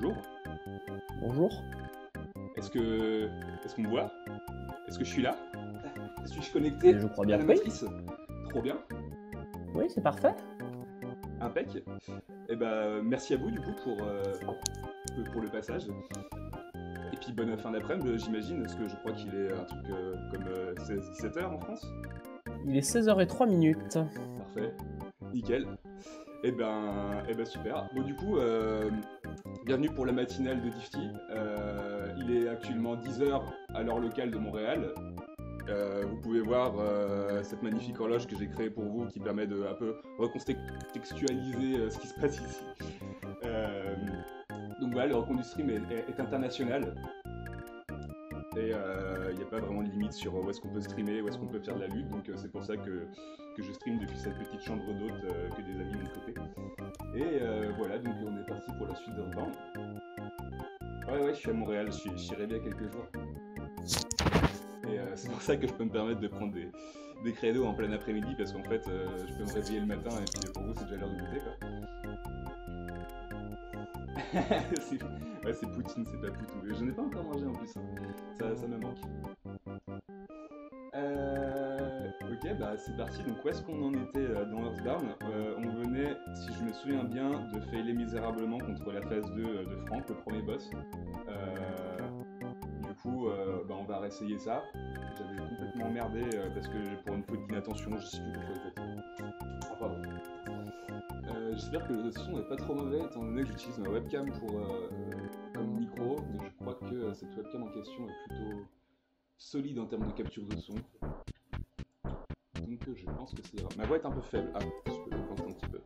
bonjour. Bonjour. Est-ce qu'on me voit? Est-ce que je suis là? Est-ce que je suis connecté Je crois à bien la que oui. matrice? Trop bien. Oui, c'est parfait. Impec. Eh ben, merci à vous du coup pour le passage. Et puis bonne fin d'après-midi, j'imagine, parce que je crois qu'il est un truc comme 16-17 heures en France. Il est 16h03. Parfait. Nickel. Eh ben super. Bon du coup, bienvenue pour la matinale de Difty. Il est actuellement 10h à l'heure locale de Montréal. Vous pouvez voir cette magnifique horloge que j'ai créée pour vous qui permet de un peu recontextualiser ce qui se passe ici. Donc voilà, le recompte du stream est international. Et il n'y a pas vraiment de limite sur où est-ce qu'on peut streamer, où est-ce qu'on peut faire de la lutte. Donc c'est pour ça que je stream depuis cette petite chambre d'hôte que des amis m'ont prêté. Et voilà, donc on est parti pour la suite de Reborn. Ouais, je suis à Montréal, je suis rêvé il y a quelques jours. Et c'est pour ça que je peux me permettre de prendre des créneaux en plein après-midi, parce qu'en fait, je peux me réveiller le matin et puis pour vous, c'est déjà l'heure de goûter, quoi. Ouais, c'est Poutine, c'est pas Poutou. Je n'ai pas encore mangé en plus, hein. Ça me manque. Ok, bah c'est parti. Donc où est-ce qu'on en était dans Earthbound? On venait, si je me souviens bien, de failer misérablement contre la phase 2 de Franck, le premier boss. Du coup, on va réessayer ça. J'avais complètement emmerdé parce que pour une faute d'inattention, je sais plus pourquoi exactement. Enfin bon. J'espère que le son n'est pas trop mauvais étant donné que j'utilise ma webcam comme micro, mais je crois que cette webcam en question est plutôt solide en termes de capture de son. Donc je pense que c'est... Ma voix est un peu faible. Ah, je peux l'augmenter un petit peu.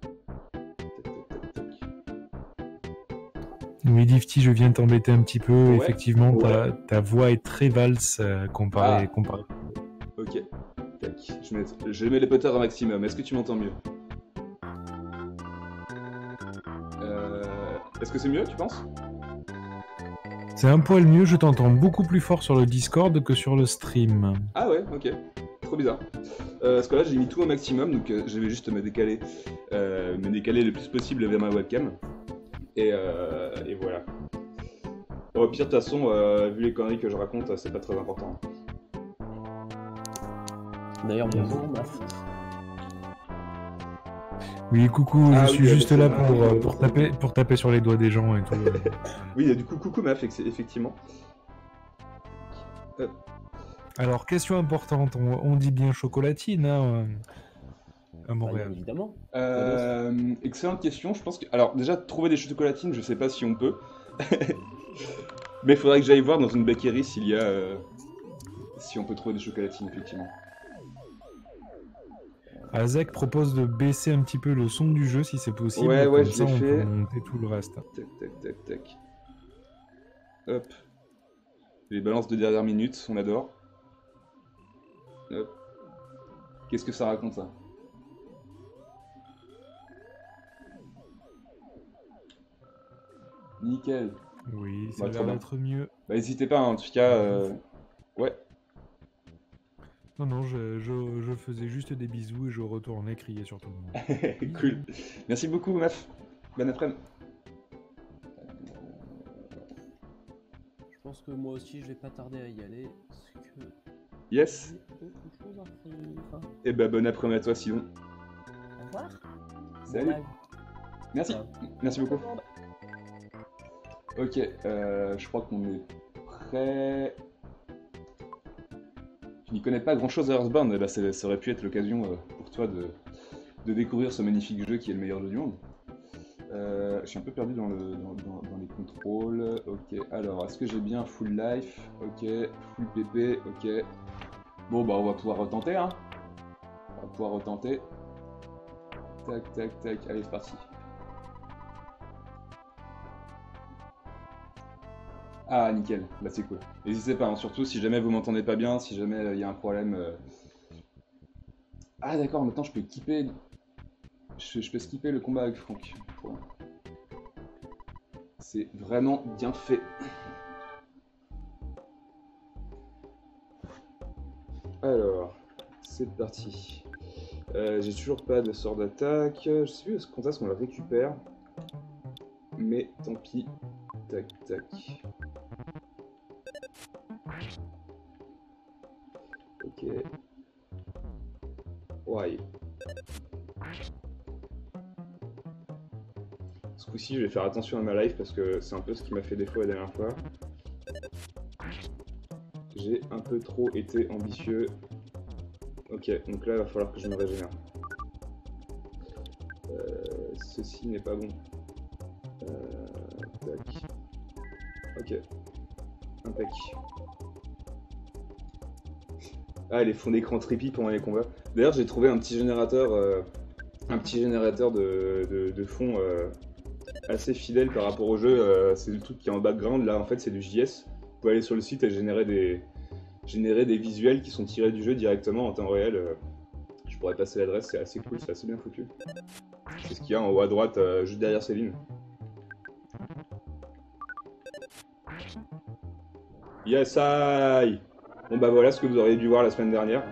Oui, Difty, je viens t'embêter un petit peu. Ouais. Effectivement, Ouais. ta voix est très valse comparée. Ok. Tac. Je mets l'épateur à maximum. Est-ce que tu m'entends mieux? Est-ce que c'est mieux, tu penses? C'est un poil mieux, je t'entends beaucoup plus fort sur le Discord que sur le stream. Ah ouais, ok. Trop bizarre. Parce que là, j'ai mis tout au maximum, donc je vais juste me décaler le plus possible vers ma webcam. Et voilà. Au pire, de toute façon, vu les conneries que je raconte, c'est pas très important. D'ailleurs, bonjour, Maf. Oui, coucou, je suis juste là pour taper sur les doigts des gens et tout. Oui, du coup, coucou Maf, effectivement. Alors, question importante, on dit bien chocolatine, hein, à Montréal. Bien évidemment. Excellente question, je pense que... Alors, déjà, trouver des chocolatines, je sais pas si on peut. Mais il faudrait que j'aille voir dans une bakery s'il y a... si on peut trouver des chocolatines, effectivement. Azek propose de baisser un petit peu le son du jeu si c'est possible. Ouais, comme je ça, l'ai on fait. peut monter tout le reste. Tac. Hop. Les balances de dernière minute, on adore. Hop. Qu'est-ce que ça raconte, ça? Nickel. Oui, ça a l'air d'être mieux. Bah, n'hésitez pas, hein, en tout cas. Ouais. Non, je faisais juste des bisous et je retournais crier sur tout le monde. Cool. Merci beaucoup, Maf. Bonne après-midi. Je pense que moi aussi, je vais pas tarder à y aller. Parce que... Yes. J'ai autre chose à faire. Et bah, bon après-midi à toi, Simon. Au revoir. Salut. Merci. Merci beaucoup. Ok, je crois qu'on est prêt. Tu n'y connais pas grand-chose à Earthbound, bah, ça aurait pu être l'occasion pour toi de découvrir ce magnifique jeu qui est le meilleur jeu du monde. Je suis un peu perdu dans les contrôles. Ok, alors, est-ce que j'ai bien full life? Ok, full PP, ok. Bon, bah on va pouvoir retenter, hein. On va pouvoir retenter. Tac, allez, c'est parti. Ah, nickel, bah c'est cool. N'hésitez pas, hein, surtout si jamais vous m'entendez pas bien, si jamais il y a un problème. Ah d'accord, maintenant je peux skipper. Je peux skipper le combat avec Franck. C'est vraiment bien fait. Alors, c'est parti. J'ai toujours pas de sort d'attaque. Je sais plus quand est-ce qu'on la récupère. Mais tant pis. Tac, tac. Ok. Ouais. Ce coup-ci, je vais faire attention à ma life parce que c'est un peu ce qui m'a fait défaut la dernière fois. J'ai un peu trop été ambitieux. Ok, donc là, il va falloir que je me régénère. Ceci n'est pas bon. Tac. Ok. Impec. Ah, les fonds d'écran trippy pendant les combats. D'ailleurs, j'ai trouvé un petit générateur de fond assez fidèle par rapport au jeu. C'est le truc qui est en background. Là, en fait, c'est du JS. Vous pouvez aller sur le site et générer des visuels qui sont tirés du jeu directement en temps réel. Je pourrais passer l'adresse, c'est assez cool, c'est assez bien foutu. C'est ce qu'il y a en haut à droite, juste derrière Céline. Yes, I. Bon bah voilà ce que vous auriez dû voir la semaine dernière,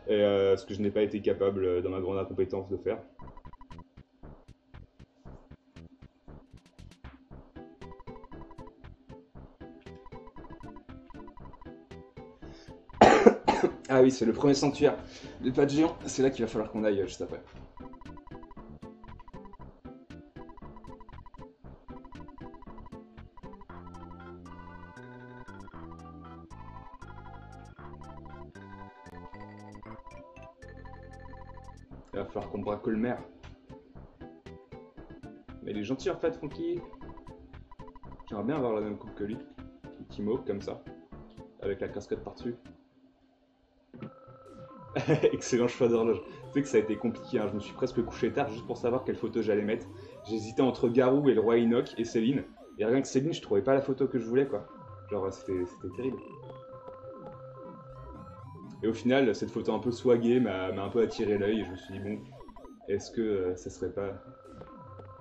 et ce que je n'ai pas été capable dans ma grande incompétence de faire. Ah oui, c'est le premier sanctuaire de pas de géant, c'est là qu'il va falloir qu'on aille juste après. Il va falloir qu'on braque le maire. Mais il est gentil en fait, Francky. J'aimerais bien avoir la même coupe que lui. Un petit mauve comme ça, avec la casquette par-dessus. Excellent choix d'horloge. Tu sais que ça a été compliqué, hein. Je me suis presque couché tard juste pour savoir quelle photo j'allais mettre. J'hésitais entre Garou et le roi Enoch et Céline. Et rien que Céline, je trouvais pas la photo que je voulais, quoi. Genre, c'était terrible. Et au final, cette photo un peu swaguée m'a un peu attiré l'œil et je me suis dit, bon, est-ce que ça serait pas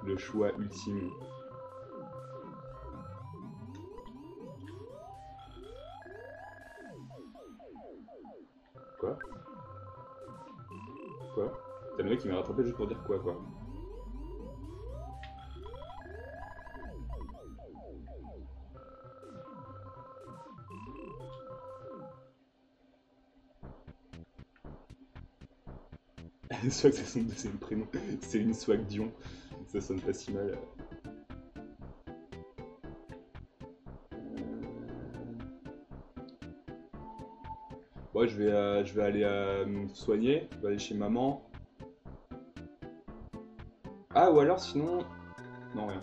le choix ultime? Quoi? Quoi? T'as le mec qui m'a rattrapé juste pour dire quoi? Swag, c'est son deuxième prénom. C'est une Swag Dion. Ça sonne pas si mal. Bon, je vais aller me soigner. Je vais aller chez maman. Ah, ou alors sinon... Non, rien.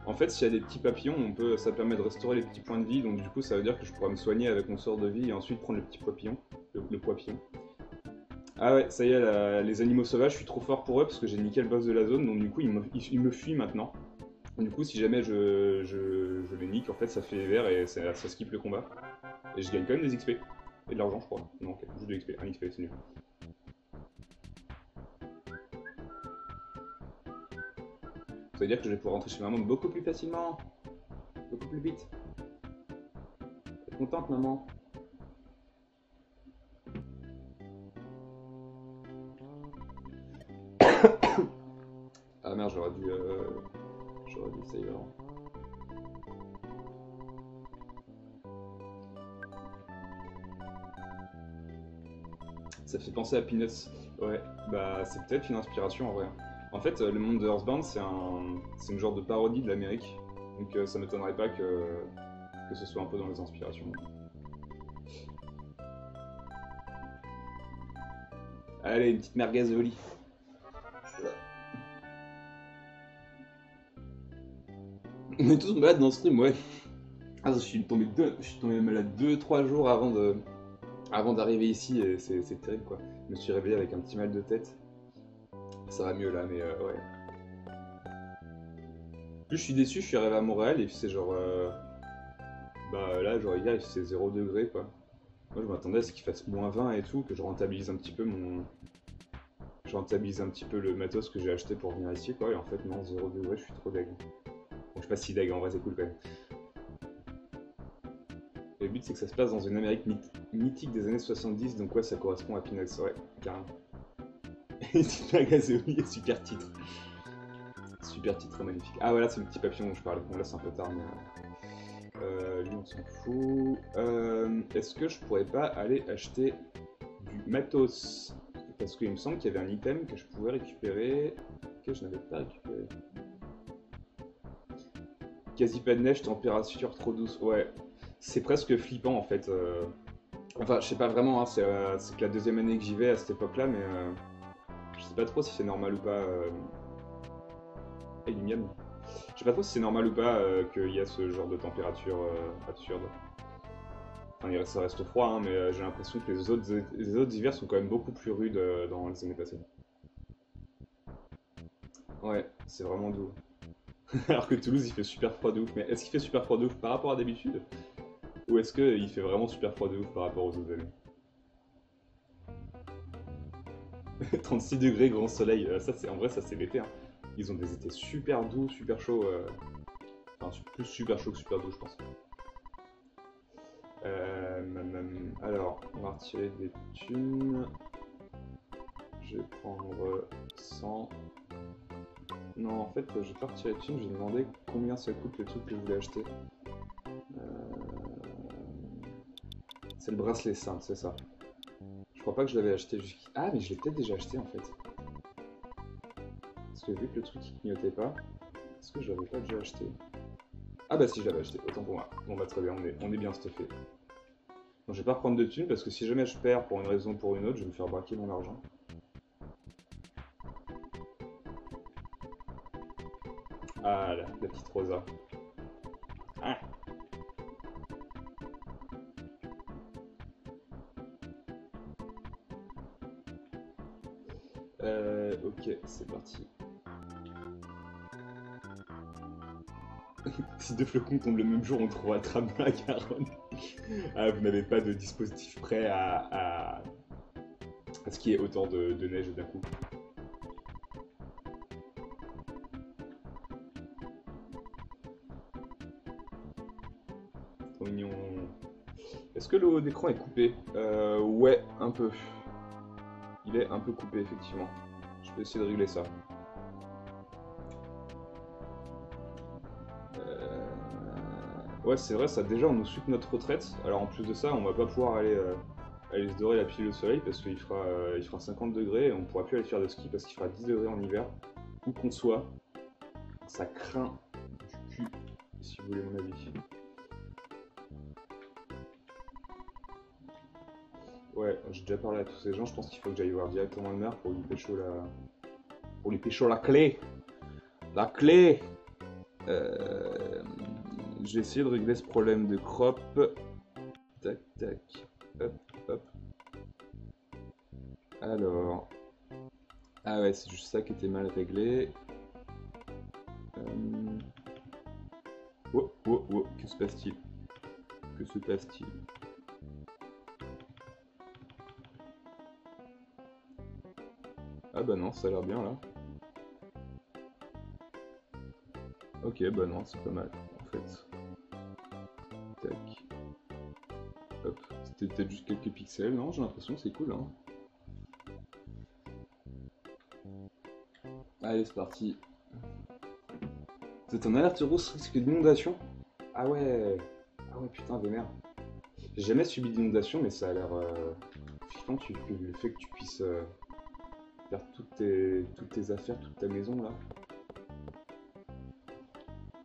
En fait, s'il y a des petits papillons, ça permet de restaurer les petits points de vie. Donc du coup, ça veut dire que je pourrais me soigner avec mon sort de vie et ensuite prendre le petit papillon. Le papillon. Ah ouais, ça y est, les animaux sauvages, je suis trop fort pour eux parce que j'ai niqué le boss de la zone, donc du coup ils me fuient maintenant. Du coup, si jamais je les nique, en fait ça fait les verts et ça skip le combat. Et je gagne quand même des XP. Et de l'argent, je crois. Non, ok, juste de XP, un XP, c'est nul. Ça veut dire que je vais pouvoir rentrer chez maman beaucoup plus facilement. Beaucoup plus vite. T'es contente, maman? Ah merde, j'aurais dû save avant. Ça fait penser à Peanuts. Ouais, bah c'est peut-être une inspiration en vrai. En fait, le monde de Earthbound, c'est une genre de parodie de l'Amérique. Donc ça m'étonnerait pas que ce soit un peu dans les inspirations. Allez, une petite merguez au lit. On est tous malades dans ce stream, ouais. Ah, je suis tombé malade 2-3 jours avant d'arriver ici et c'est terrible quoi. Je me suis réveillé avec un petit mal de tête. Ça va mieux là, mais ouais. Plus je suis déçu, je suis arrivé à Montréal et puis c'est genre... bah là, genre hier, c'est 0 degré quoi. Moi je m'attendais à ce qu'il fasse moins 20 et tout, que je rentabilise un petit peu le matos que j'ai acheté pour venir ici quoi. Et en fait non, 0 degré, je suis trop deg. Bon, je suis pas si deg, en vrai c'est cool quand même. Et le but c'est que ça se passe dans une Amérique mythique des années 70, donc ouais ça correspond à Peanuts, ouais, carrément. Super gazéoli et super titre. Super titre magnifique. Ah voilà, c'est le petit papillon dont je parlais. Bon là c'est un peu tard, mais lui on s'en fout. Est-ce que je pourrais pas aller acheter du matos? Parce qu'il me semble qu'il y avait un item que je pouvais récupérer, que je n'avais pas récupéré. Quasi pas de neige, température trop douce. Ouais, c'est presque flippant en fait. Enfin, je sais pas vraiment, hein, c'est que la deuxième année que j'y vais à cette époque-là, mais je sais pas trop si c'est normal ou pas. Et du miam. Je sais pas trop si c'est normal ou pas qu'il y a ce genre de température absurde. Enfin, ça reste froid, hein, mais j'ai l'impression que les autres hivers sont quand même beaucoup plus rudes dans les années passées. Ouais, c'est vraiment doux. Alors que Toulouse, il fait super froid de ouf. Mais est-ce qu'il fait super froid de ouf par rapport à d'habitude? Ou est-ce qu'il fait vraiment super froid de ouf par rapport aux autres années? 36 degrés, grand soleil, ça c'est en vrai ça c'est l'été. Hein. Ils ont des étés super doux, super chauds. Enfin plus super chaud que super doux je pense. Alors, on va retirer des thunes. Je vais prendre 100. Non, en fait, je vais pas retirer de thunes, je vais demander combien ça coûte le truc que je voulais acheter. C'est le bracelet simple, c'est ça. Je crois pas que je l'avais acheté jusqu'ici. Ah, mais je l'ai peut-être déjà acheté en fait. Parce que vu que le truc il clignotait pas, est-ce que je l'avais pas déjà acheté? Ah bah si, je l'avais acheté, autant pour moi. Bon bah très bien, on est bien stuffé. Bon, je vais pas reprendre de thunes parce que si jamais je perds pour une raison ou pour une autre, je vais me faire braquer mon argent. Ah là, la petite Rosa. Ah. Ok, c'est parti. Si deux flocons tombent le même jour, on trouvera Trame dans la Garonne. Ah, vous n'avez pas de dispositif prêt à ce qui est autant de neige d'un coup. Trop mignon. Est-ce que le haut d'écran est coupé? Ouais, un peu. Il est un peu coupé, effectivement. Je peux essayer de régler ça. Ouais, c'est vrai, ça déjà on nous suit notre retraite. Alors en plus de ça, on va pas pouvoir aller se dorer la pile au soleil parce qu'il fera 50 degrés et on pourra plus aller faire de ski parce qu'il fera 10 degrés en hiver. Où qu'on soit, ça craint du cul, si vous voulez mon avis. Ouais, j'ai déjà parlé à tous ces gens, je pense qu'il faut que j'aille voir directement le maire pour lui pécho la clé. La clé. J'ai essayé de régler ce problème de crop. Tac, tac. Hop, hop. Alors. Ah ouais, c'est juste ça qui était mal réglé. Oh, oh, oh, que se passe-t-il? Que se passe-t-il? Ah bah non, ça a l'air bien là. Ok, bah non, c'est pas mal en fait. Tac. Hop, c'était peut-être juste quelques pixels, non? J'ai l'impression que c'est cool, hein. Allez, c'est parti. C'est un alerte rouge risque d'inondation? Ah ouais. Ah ouais, putain de merde. J'ai jamais subi d'inondation, mais ça a l'air flippant le fait que tu puisses faire toutes tes affaires, toute ta maison là.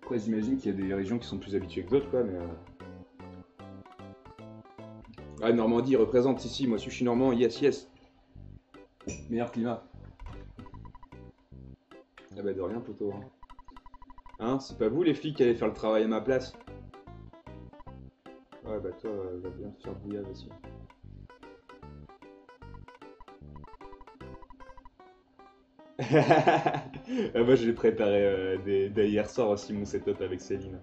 Après, j'imagine qu'il y a des régions qui sont plus habituées que d'autres, quoi, mais. Ah, Normandie représente ici, moi aussi je suis normand, yes, yes. Meilleur climat. Ah bah de rien, poteau. Hein, c'est pas vous les flics qui allez faire le travail à ma place? Ouais, bah toi, va bien te faire bouillave aussi. Ah, moi j'ai préparé dès hier soir aussi mon setup avec Céline.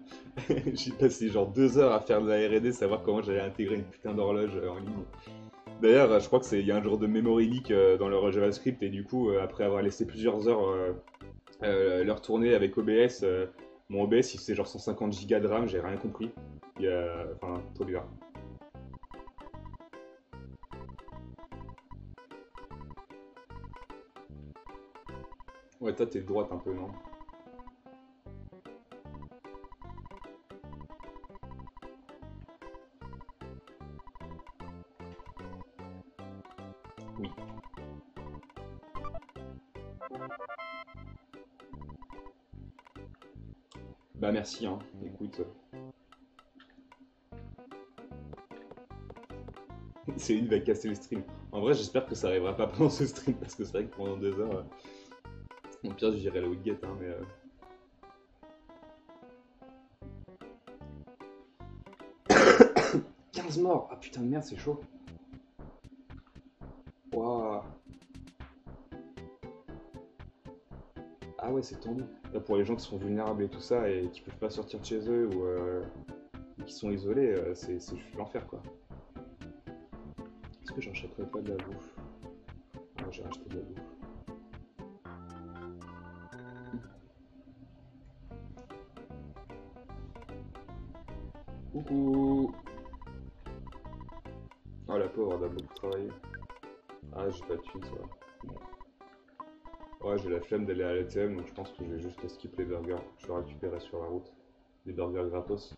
J'ai passé genre 2 heures à faire de la R&D, savoir comment j'allais intégrer une putain d'horloge en ligne. D'ailleurs, je crois que il y a un genre de memory leak dans leur JavaScript et du coup, après avoir laissé plusieurs heures leur tourner avec OBS, mon OBS il faisait genre 150 Go de RAM, j'ai rien compris. Enfin, trop bizarre. Ouais, toi t'es de droite un peu, non? Oui. Bah merci, hein. Écoute. Céline va casser le stream. En vrai, j'espère que ça arrivera pas pendant ce stream, parce que c'est vrai que pendant 2 heures... Au pire, j'irai la Woodgate, hein, mais... 15 morts. Ah putain de merde, c'est chaud. Waouh. Ah ouais, c'est tendu. Là, pour les gens qui sont vulnérables et tout ça, et qui peuvent pas sortir de chez eux, ou qui sont isolés, c'est l'enfer, quoi. Est-ce que j'achèterais pas de la bouffe? Ah, j'ai acheté de la bouffe. Coucou. Oh la pauvre, elle a beaucoup travaillé. Ah, j'ai pas de thunes, ça va. Ouais, j'ai la flemme d'aller à l'ATM, donc je pense que je vais juste skip les burgers. Je vais récupérer sur la route. Des burgers gratos.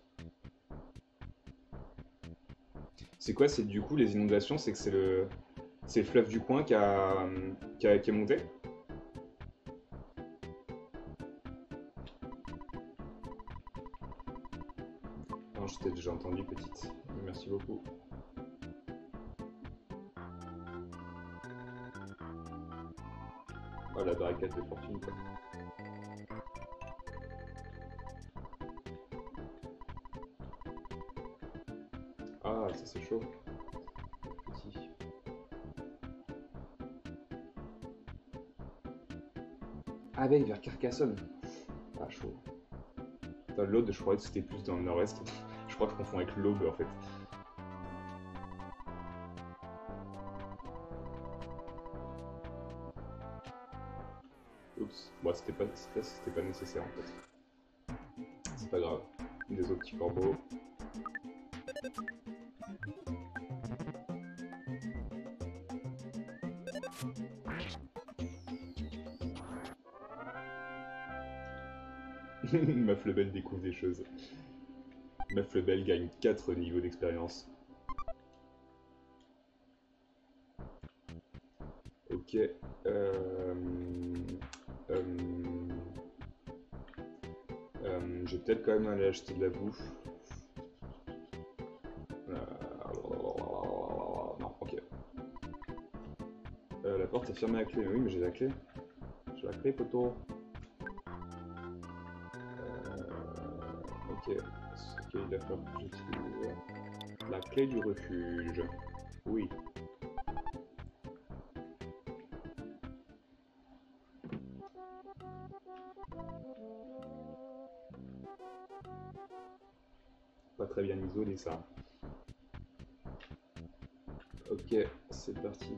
C'est quoi? C'est du coup les inondations? C'est que c'est le fleuve du coin qui est monté? Non, je t'ai déjà entendu, petite. Merci beaucoup. Oh, la barricade de fortune, quoi. Ah, ça c'est chaud. Petit. Ah, ouais, vers Carcassonne. Ah, chaud. L'Aude, je croyais que c'était plus dans le nord-est. Je crois que je confonds avec l'Aube, en fait. Oups. Bon, c'était pas nécessaire, en fait. C'est pas grave. Des autres petits corbeaux. Meuf Lebel découvre des choses. Meuf Lebel gagne 4 niveaux d'expérience. Ok. Je vais peut-être quand même aller acheter de la bouffe. Non, ok. La porte est fermée à clé. Oui, mais j'ai la clé. J'ai la clé, poteau. Ok, il va falloir que j'utilise la clé du refuge. Oui. Pas très bien isolé ça. Ok, c'est parti.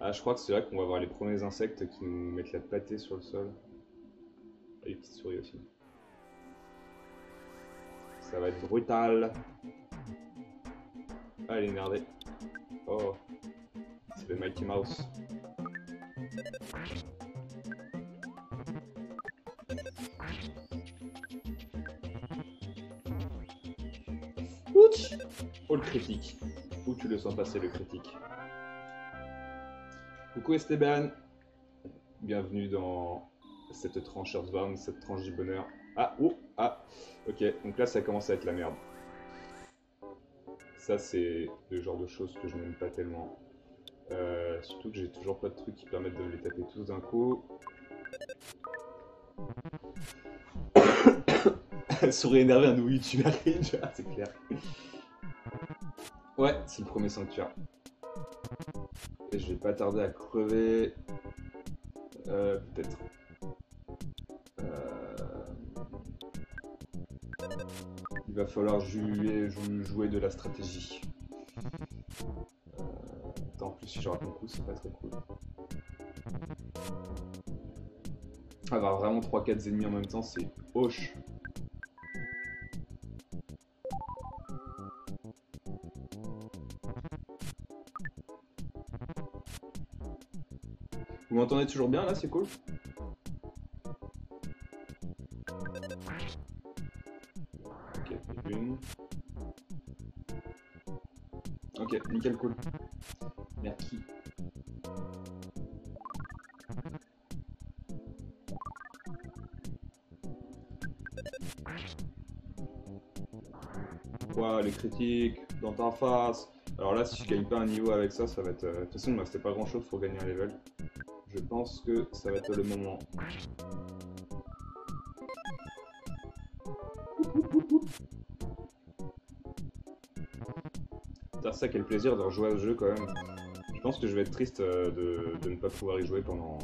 Ah, je crois que c'est là qu'on va voir les premiers insectes qui nous mettent la pâtée sur le sol. Et les petites souris aussi. Ça va être brutal. Ah, elle est énervée. Oh, c'est le Mighty Mouse. Ouch! Oh, le critique. Où tu le sens passer, le critique? Coucou Esteban. Bienvenue dans cette tranche Earthbound, cette tranche du bonheur. Ah, oh, ah. Ok, donc là, ça commence à être la merde. Ça, c'est le genre de choses que je n'aime pas tellement. Surtout que j'ai toujours pas de trucs qui permettent de me les taper tous d'un coup. Souris énervé, un nouveau youtubeur cringe. Ah, c'est clair. Ouais, c'est le premier sanctuaire. Et je vais pas tarder à crever. Peut-être. Il va falloir jouer de la stratégie. En plus, si je rate mon coup, c'est pas très cool. Avoir vraiment 3-4 ennemis en même temps, c'est hoche. Vous m'entendez toujours bien là, c'est cool? Ok, une. Ok, nickel, cool. Merci. Ouah, les critiques dans ta face. Alors là, si je gagne pas un niveau avec ça, ça va être... De toute façon, il me restait pas grand chose pour gagner un level. Je pense que ça va être le moment. Putain, ça, quel plaisir de rejouer à ce jeu quand même. Je pense que je vais être triste de ne pas pouvoir y jouer pendant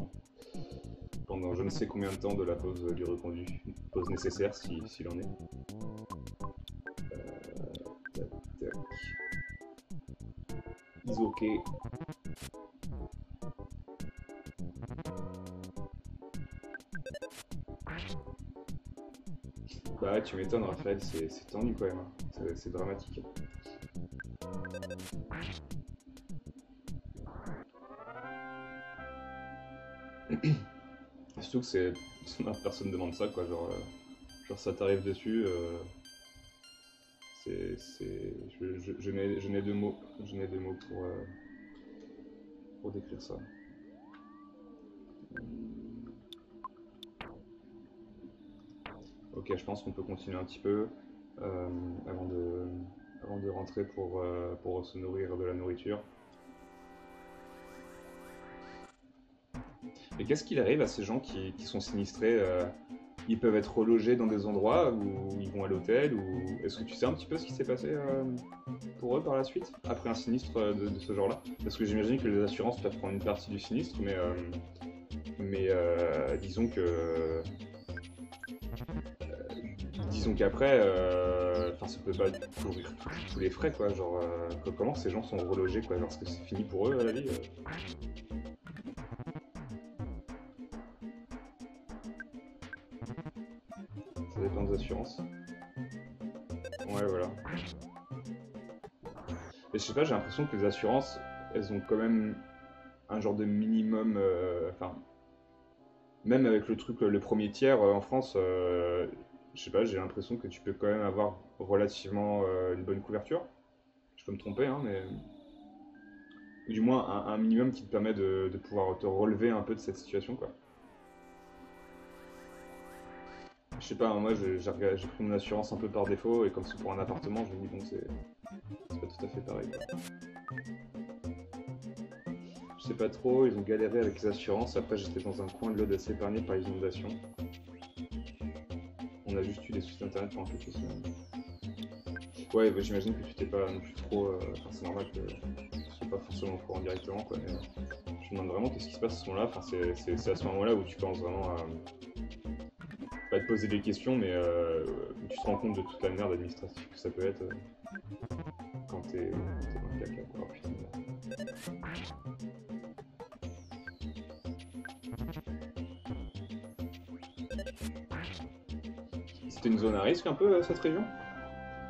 je ne sais combien de temps de la pause du reconduit. Pause nécessaire s'il en est. Tac, tac. Is ok. Bah ouais, tu m'étonnes Raphaël, c'est tendu quand même, hein. C'est dramatique. Surtout que c'est... personne demande ça quoi, genre ça t'arrive dessus, je n'ai deux mots, pour décrire ça. Ok, je pense qu'on peut continuer un petit peu avant de rentrer pour se nourrir de la nourriture. Et qu'est-ce qu'il arrive à ces gens qui sont sinistrés ils peuvent être relogés dans des endroits où ils vont à l'hôtel ou... Est-ce que tu sais un petit peu ce qui s'est passé pour eux par la suite, après un sinistre de ce genre-là? Parce que j'imagine que les assurances peuvent prendre une partie du sinistre, mais disons que... disons qu'après, ça peut pas couvrir tous les frais, quoi. Genre, comment ces gens sont relogés, quoi? Genre, est-ce que c'est fini pour eux, la vie Ça dépend des assurances. Ouais, voilà. Mais je sais pas, j'ai l'impression que les assurances, elles ont quand même un genre de minimum... même avec le truc, le premier tiers en France, je sais pas, j'ai l'impression que tu peux quand même avoir relativement une bonne couverture. Je peux me tromper, hein, mais... Du moins, un minimum qui te permet de pouvoir te relever un peu de cette situation, quoi. Je sais pas, moi j'ai pris mon assurance un peu par défaut, et comme c'est pour un appartement, je me dis bon, c'est pas tout à fait pareil, quoi. Je sais pas trop, ils ont galéré avec les assurances, après j'étais dans un coin de l'Aude assez épargné par les inondations. On a juste eu des soucis d'internet pendant quelques semaines. Ouais, bah, j'imagine que tu t'es pas non plus trop... c'est normal que tu sois pas forcément au courant directement, quoi, mais je me demande vraiment qu'est-ce qui se passe à ce moment-là, c'est à ce moment-là où tu penses vraiment à... pas te poser des questions, mais où tu te rends compte de toute la merde administrative que ça peut être quand t'es dans le caca. Oh, putain, c'était une zone à risque un peu, cette région?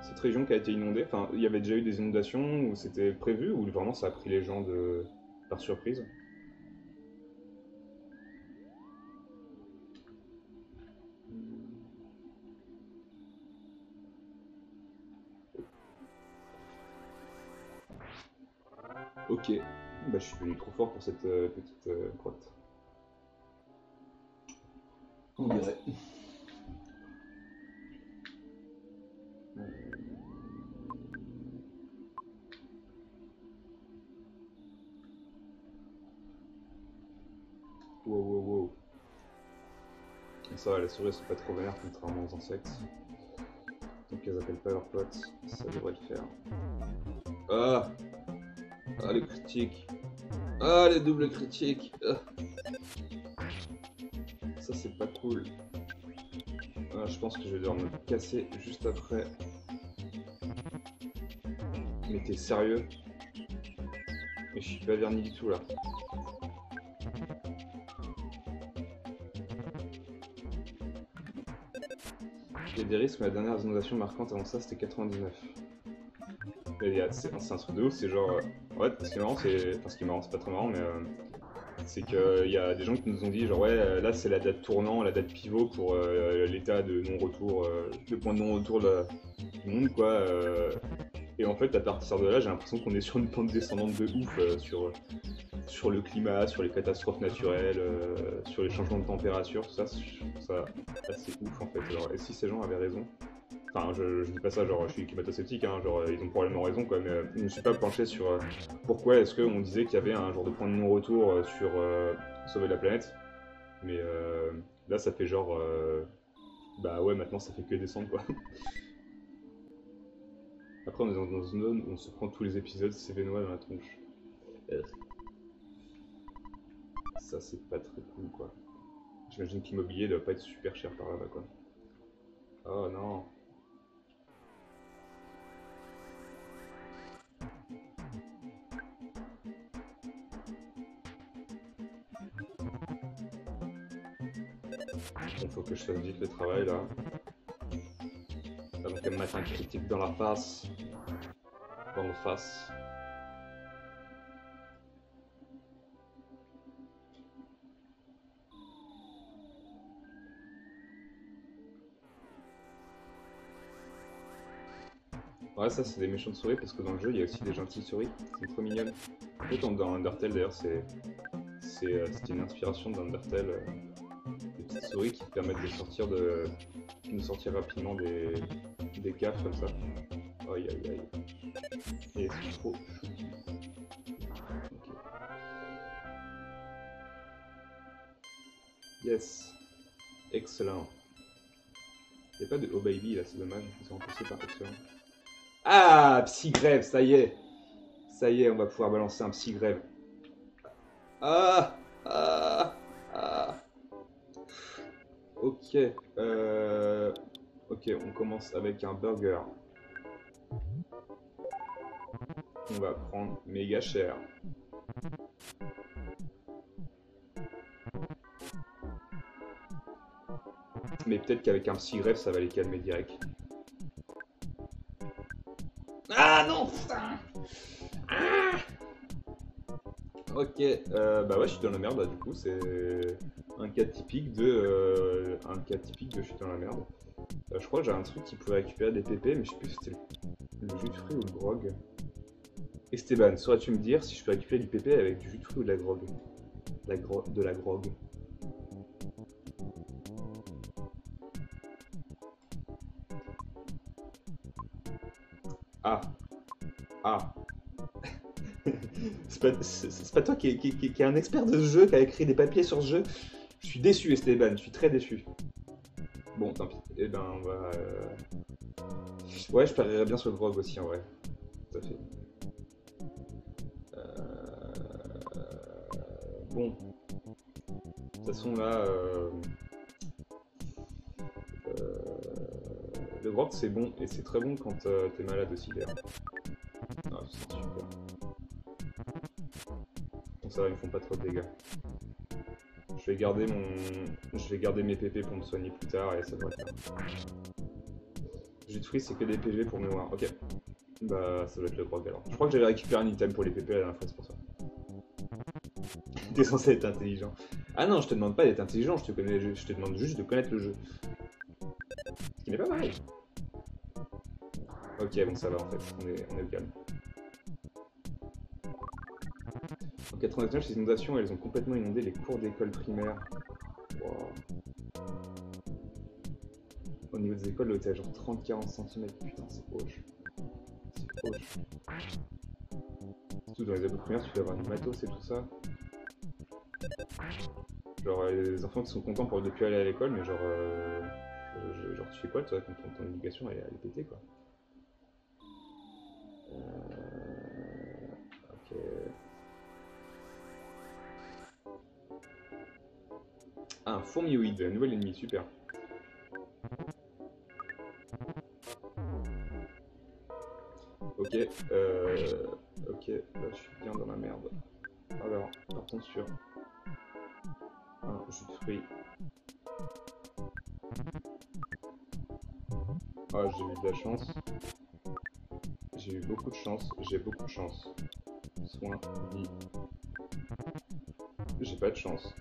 Cette région qui a été inondée, enfin, il y avait déjà eu des inondations où c'était prévu, ou vraiment ça a pris les gens par surprise? Ok, bah je suis devenu trop fort pour cette petite grotte. On dirait. Wow, wow, wow. Ça va, les souris sont pas trop vénères contrairement aux insectes. Donc elles appellent pas leurs potes, ça devrait le faire. Ah! Ah les critiques! Ah les doubles critiques! Ah. Ça c'est pas cool. Ah, je pense que je vais devoir me casser juste après. Mais t'es sérieux? Mais je suis pas verni du tout là. Il y a des risques, mais la dernière inondation marquante avant ça c'était 99. C'est un truc de ouf, c'est genre... ouais, ce qui est marrant, c'est pas très marrant, mais c'est qu'il y a des gens qui nous ont dit genre ouais, là c'est la date tournant, la date pivot pour l'état de non-retour, le point de non-retour du monde, quoi. Et en fait, à partir de là, j'ai l'impression qu'on est sur une pente descendante de ouf sur le climat, sur les catastrophes naturelles, sur les changements de température, tout ça, je trouve ça assez ouf en fait. Alors, et si ces gens avaient raison, enfin je dis pas ça genre je suis climato-sceptique, hein, genre ils ont probablement raison quoi, mais je ne suis pas penché sur pourquoi est-ce qu'on disait qu'il y avait un genre de point de non-retour sur sauver la planète, mais là ça fait genre bah ouais maintenant ça fait que descendre quoi. Après on est dans une zone où on se prend tous les épisodes cévénois dans la tronche. Ça c'est pas très cool quoi. J'imagine que l'immobilier doit pas être super cher par là-bas quoi. Oh non. Il faut que je fasse vite le travail là. Avant qu'elle me mette un critique dans la face. Dans le face. Ouais, ça c'est des méchantes souris parce que dans le jeu il y a aussi des gentilles souris. C'est trop mignonne. En fait, dans Undertale d'ailleurs, c'était une inspiration d'Undertale. Des petites souris qui te permettent de sortir rapidement des caves comme ça. Aïe aïe aïe. Et c'est trop chou. Okay. Yes. Excellent. Y'a pas de Oh Baby là, c'est dommage. Ils sont remplacés par Excellent. Ah, Psygrève, ça y est. Ça y est, on va pouvoir balancer un Psygrève. Ah, ah, ah. Ok. Ok, on commence avec un burger. On va prendre méga cher. Mais peut-être qu'avec un Psygrève, ça va les calmer direct. Ah non, putain. Ah. Ok, bah ouais, je suis dans la merde là, du coup, c'est un cas typique de je suis dans la merde. Je crois que j'ai un truc qui pouvait récupérer des PP, mais je sais plus si c'était le jus de fruits ou le grog. Esteban, saurais-tu me dire si je peux récupérer du PP avec du jus de fruits ou de la grog? De la grog. Ah. Ah. C'est pas toi qui est un expert de ce jeu, qui a écrit des papiers sur ce jeu. Je suis déçu, Esteban, je suis très déçu. Bon, tant pis. Eh ben, on va... Ouais, je parierais bien sur le grog aussi, en vrai. Tout à fait. Bon. De toute façon, là... Le grog, c'est bon, et c'est très bon quand t'es malade aussi, d'ailleurs. Ah, c'est super. Bon, ça va, ils me font pas trop de dégâts. Je vais garder mes PP pour me soigner plus tard et ça devrait faire. Jus de fruits, c'est que des PV pour mémoire. Ok. Bah, ça doit être le grog alors. Je crois que j'avais récupéré un item pour les PP la dernière fois, c'est pour ça. T'es censé être intelligent. Ah non, je te demande pas d'être intelligent, je te demande juste de connaître le jeu. Ce qui n'est pas pareil. Ok, bon, ça va en fait, on est au calme. En 99, les inondations, elles ont complètement inondé les cours d'école primaire. Wow. Au niveau des écoles, l'eau était à genre 30-40 cm. Putain, c'est hoche. C'est hoche. Surtout dans les écoles primaires, tu peux avoir du matos et tout ça. Genre, les enfants qui sont contents pour ne plus aller à l'école, mais genre, genre tu fais quoi toi quand ton éducation elle est pétée quoi. Ok. Ah, un fourmioïde, un nouvel ennemi, super. Ok, ok, là je suis bien dans la merde. Alors, partons sur un jus de fruits. Ah, j'ai eu de la chance. J'ai eu beaucoup de chance, j'ai beaucoup de chance. Soin, vie. J'ai pas de chance.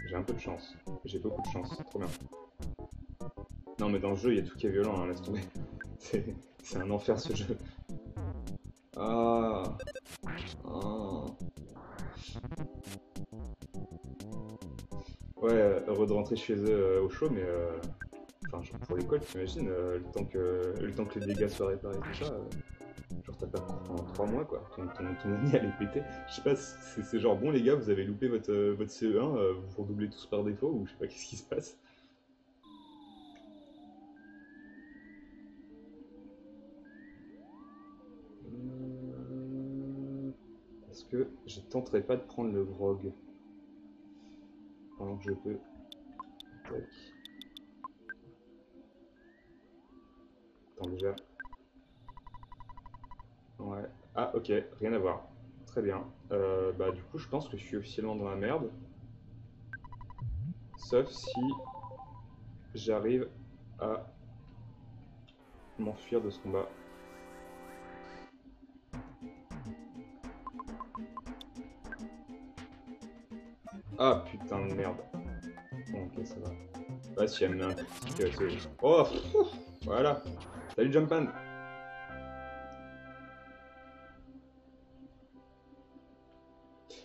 J'ai un peu de chance. J'ai beaucoup de chance, trop bien. Non mais dans le jeu, il y a tout qui est violent, hein, laisse tomber. C'est un enfer ce jeu. Ah. Ah. Ouais, heureux de rentrer chez eux au chaud, mais enfin, genre pour l'école, t'imagines, le temps que les dégâts soient réparés, tout ça, genre t'as pas cours pendant 3 mois, quoi. Ton nez allait péter. Je sais pas, c'est genre, bon les gars, vous avez loupé votre CE1, vous redoublez tous par défaut, ou je sais pas qu'est-ce qui se passe. Est-ce que je tenterai pas de prendre le grog pendant que je peux. Tac. Attends déjà. Ouais. Ah ok, rien à voir. Très bien. Bah du coup je pense que je suis officiellement dans la merde. Sauf si j'arrive à m'enfuir de ce combat. Ah putain de merde. Bon ok ça va. Bah si elle me met un critique, c'est... Oh pff, voilà. Salut Jumpman.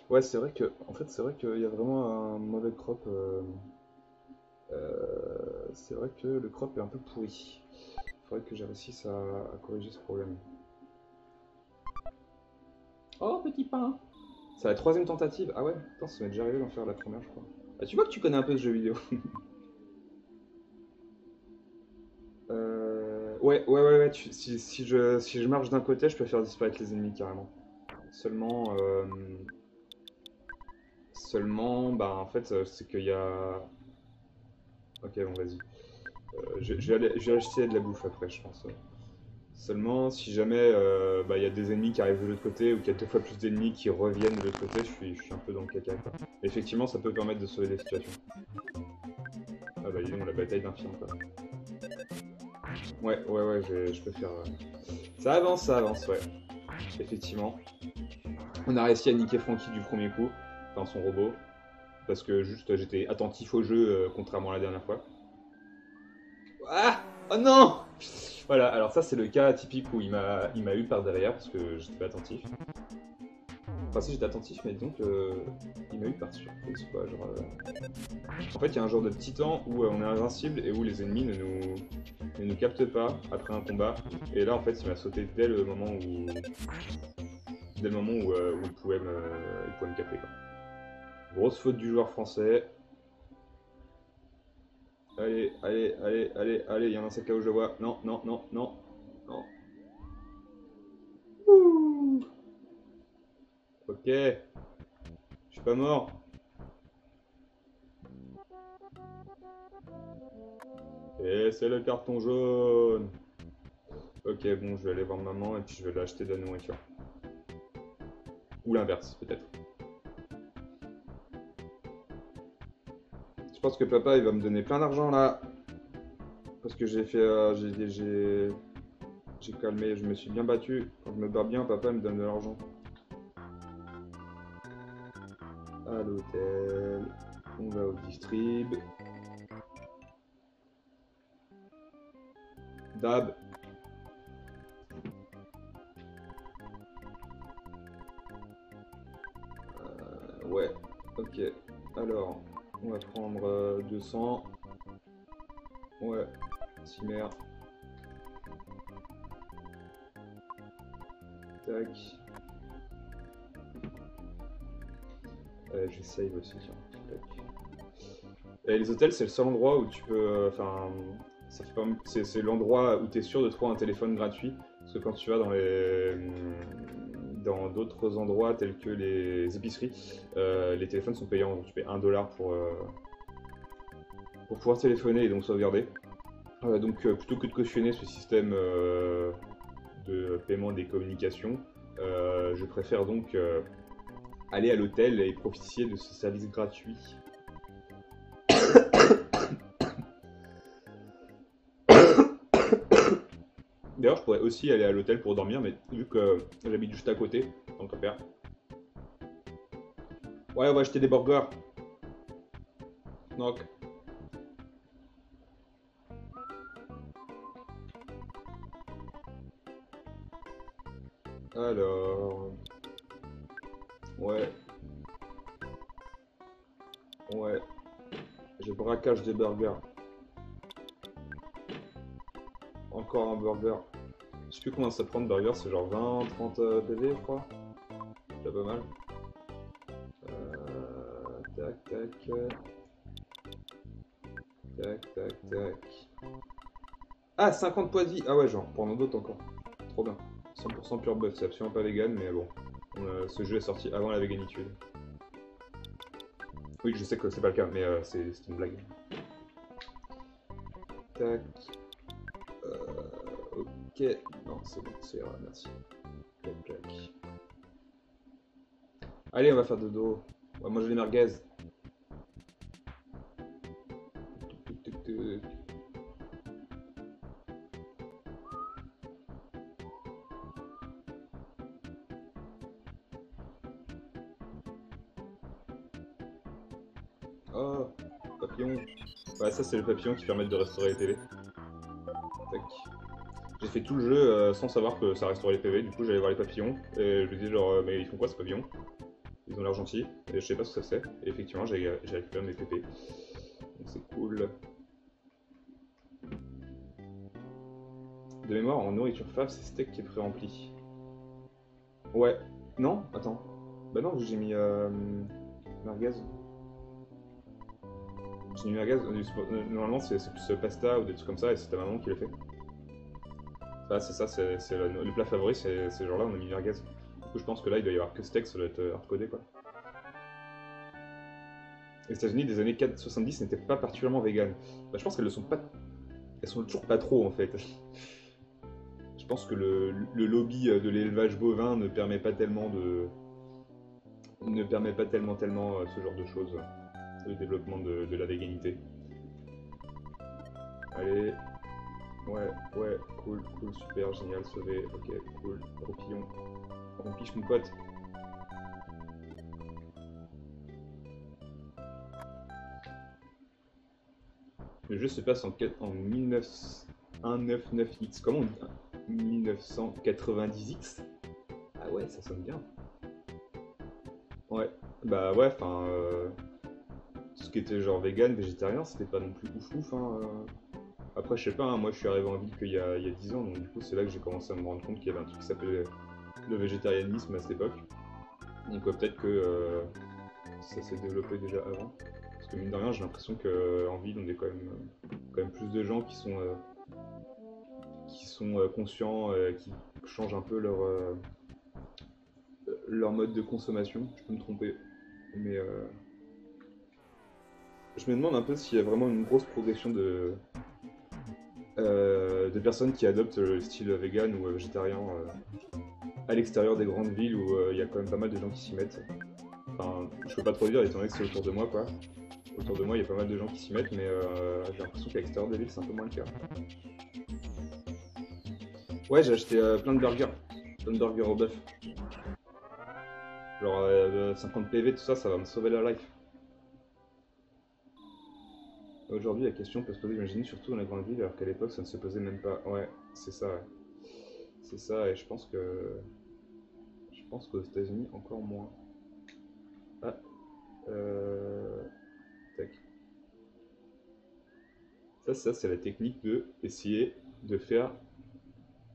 Ouais c'est vrai que... En fait c'est vrai qu'il y a vraiment un mauvais crop. C'est vrai que le crop est un peu pourri. Il faudrait que je réussisse à corriger ce problème. Oh petit pain. C'est la troisième tentative. Ah ouais, putain, ça m'est déjà arrivé d'en faire la première, je crois. Ah, tu vois que tu connais un peu ce jeu vidéo. Ouais. Si je marche d'un côté, je peux faire disparaître les ennemis carrément. Seulement, bah en fait, c'est qu'il y a. Ok, bon, vas-y. Je vais acheter de la bouffe après, je pense. Seulement, si jamais bah, il y a des ennemis qui arrivent de l'autre côté ou qu'il y a 2 fois plus d'ennemis qui reviennent de l'autre côté, je suis un peu dans le caca, quoi. Effectivement, ça peut permettre de sauver des situations. Ah bah dis donc, la bataille d'infirme, quoi. Ouais, je peux faire... Ça avance, ouais. Effectivement. On a réussi à niquer Frankie du premier coup, enfin son robot, parce que juste j'étais attentif au jeu, contrairement à la dernière fois. Ah. Oh non. Voilà, alors ça c'est le cas typique où il m'a eu par derrière parce que j'étais pas attentif. Enfin si j'étais attentif, mais donc il m'a eu par surprise quoi. Genre, en fait il y a un genre de titan où on est invincible et où les ennemis ne nous captent pas après un combat. Et là en fait il m'a sauté dès le moment où il pouvait me capter quoi. Grosse faute du joueur français. Allez, il y a un sac à où je le vois. Non. Ouh. Ok. Je suis pas mort. Et c'est le carton jaune. Ok, bon, je vais aller voir maman et puis je vais lui acheter de la nourriture. Ou l'inverse, peut-être. Je pense que papa, il va me donner plein d'argent là. Parce que j'ai fait... j'ai calmé, je me suis bien battu. Quand je me bats bien, papa me donne de l'argent. À l'hôtel. On va au distrib. Dab. Ouais, ok. Alors, on va prendre 200. Ouais, Cimer. Tac. Je save aussi, tiens. Tac. Et les hôtels, c'est le seul endroit où tu peux. Enfin, c'est l'endroit où tu es sûr de trouver un téléphone gratuit. Parce que quand tu vas dans d'autres endroits tels que les épiceries, les téléphones sont payants. Donc tu payes $1 pour pouvoir téléphoner et donc sauvegarder. Donc plutôt que de cautionner ce système de paiement des communications, je préfère donc aller à l'hôtel et profiter de ce service gratuit. D'ailleurs, je pourrais aussi aller à l'hôtel pour dormir, mais vu que j'habite juste à côté, tant qu'à faire. Ouais, on va acheter des burgers. Knock. Alors... Ouais. Ouais. J'ai braquage des burgers. Encore un burger. Je sais plus combien ça prend de burger, c'est genre 20, 30 PV je crois. C'est pas mal. Tac, tac. Tac, tac, tac. Ah, 50 points de vie. Ah ouais, genre, pour en d'autres encore. Trop bien. 100% pure buff, c'est absolument pas vegan, mais bon. Ce jeu est sorti avant la véganitude. Oui, je sais que c'est pas le cas, mais c'est une blague. Tac. Ok. Non, c'est bon, c'est vrai, merci. Tac, tac. Allez, on va faire dodo. On va manger les merguez. Tuc, tuc, tuc, tuc. Oh, papillon. Ouais, ça c'est le papillon qui permet de restaurer les PV. Tac. J'ai fait tout le jeu sans savoir que ça restaurait les PV, du coup j'allais voir les papillons et je me disais genre mais ils font quoi ces papillons? Ils ont l'air gentils et je sais pas ce que ça c'est. Et effectivement j'ai récupéré mes PP. Donc c'est cool. De mémoire en nourriture fave c'est steak qui est pré-rempli. Ouais. Non? Attends. Bah non j'ai mis merguez. J'ai mis merguez. Normalement c'est plus pasta ou des trucs comme ça et c'est ta maman qui le fait. Ah, c'est ça, c'est le plat favori, c'est genre là, on a mis merguez. Du coup, je pense que là, il doit y avoir que steak, ça doit être hardcodé quoi. Les États-Unis des années 70 n'étaient pas particulièrement véganes. Bah, je pense qu'elles le sont pas. Elles sont toujours pas trop en fait. Je pense que le lobby de l'élevage bovin ne permet pas tellement ce genre de choses. Le développement de la véganité. Allez. Ouais, cool, super, génial, sauvé, ok, cool, roupillon. Rompiche mon pote. Le jeu se passe en 1999X, comment on dit 1990X. Ah ouais, ça sonne bien. Ouais, bah ouais, enfin... ce qui était genre vegan, végétarien, c'était pas non plus ouf hein. Après, je sais pas, hein, moi je suis arrivé en ville qu'il y a 10 ans, donc du coup c'est là que j'ai commencé à me rendre compte qu'il y avait un truc qui s'appelait le végétarianisme à cette époque. Donc peut-être que ça s'est développé déjà avant. Parce que mine de rien, j'ai l'impression qu'en ville, on est quand même plus de gens qui sont conscients, qui changent un peu leur mode de consommation. Je peux me tromper, mais je me demande un peu s'il y a vraiment une grosse progression de personnes qui adoptent le style vegan ou végétarien à l'extérieur des grandes villes où il y a quand même pas mal de gens qui s'y mettent. Enfin, je peux pas trop dire étant donné que c'est autour de moi quoi. Autour de moi il y a pas mal de gens qui s'y mettent mais j'ai l'impression qu'à l'extérieur des villes c'est un peu moins le cas. Ouais j'ai acheté plein de burgers au bœuf. Genre 50 PV tout ça, ça va me sauver la life. Aujourd'hui, la question peut se poser, j'imagine, surtout dans la grande ville, alors qu'à l'époque, ça ne se posait même pas. Ouais, c'est ça, ouais. C'est ça, et je pense qu'aux États-Unis, encore moins. Ah, tac. Ça, c'est la technique de essayer de faire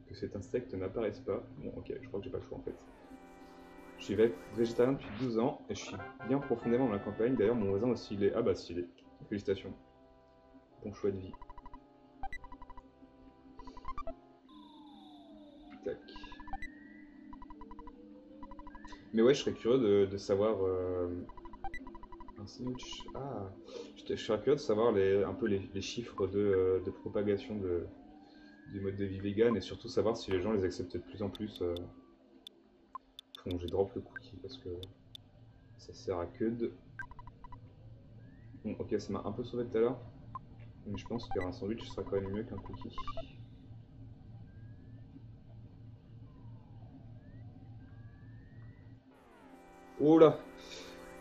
que cet insecte n'apparaisse pas. Bon, ok, je crois que j'ai pas le choix en fait. Je suis végétarien depuis 12 ans et je suis bien profondément dans la campagne. D'ailleurs, mon voisin aussi, il est. Ah bah, s'il est. Félicitations. Bon choix de vie. Tac. Mais ouais, je serais curieux de savoir... un sandwich... Ah, je serais curieux de savoir un peu les chiffres de propagation du mode de vie vegan et surtout savoir si les gens les acceptent de plus en plus. Bon, j'ai drop le cookie parce que ça sert à que de... Bon, ok, ça m'a un peu sauvé tout à l'heure. Mais je pense qu'un sandwich sera quand même mieux qu'un cookie. Oh là!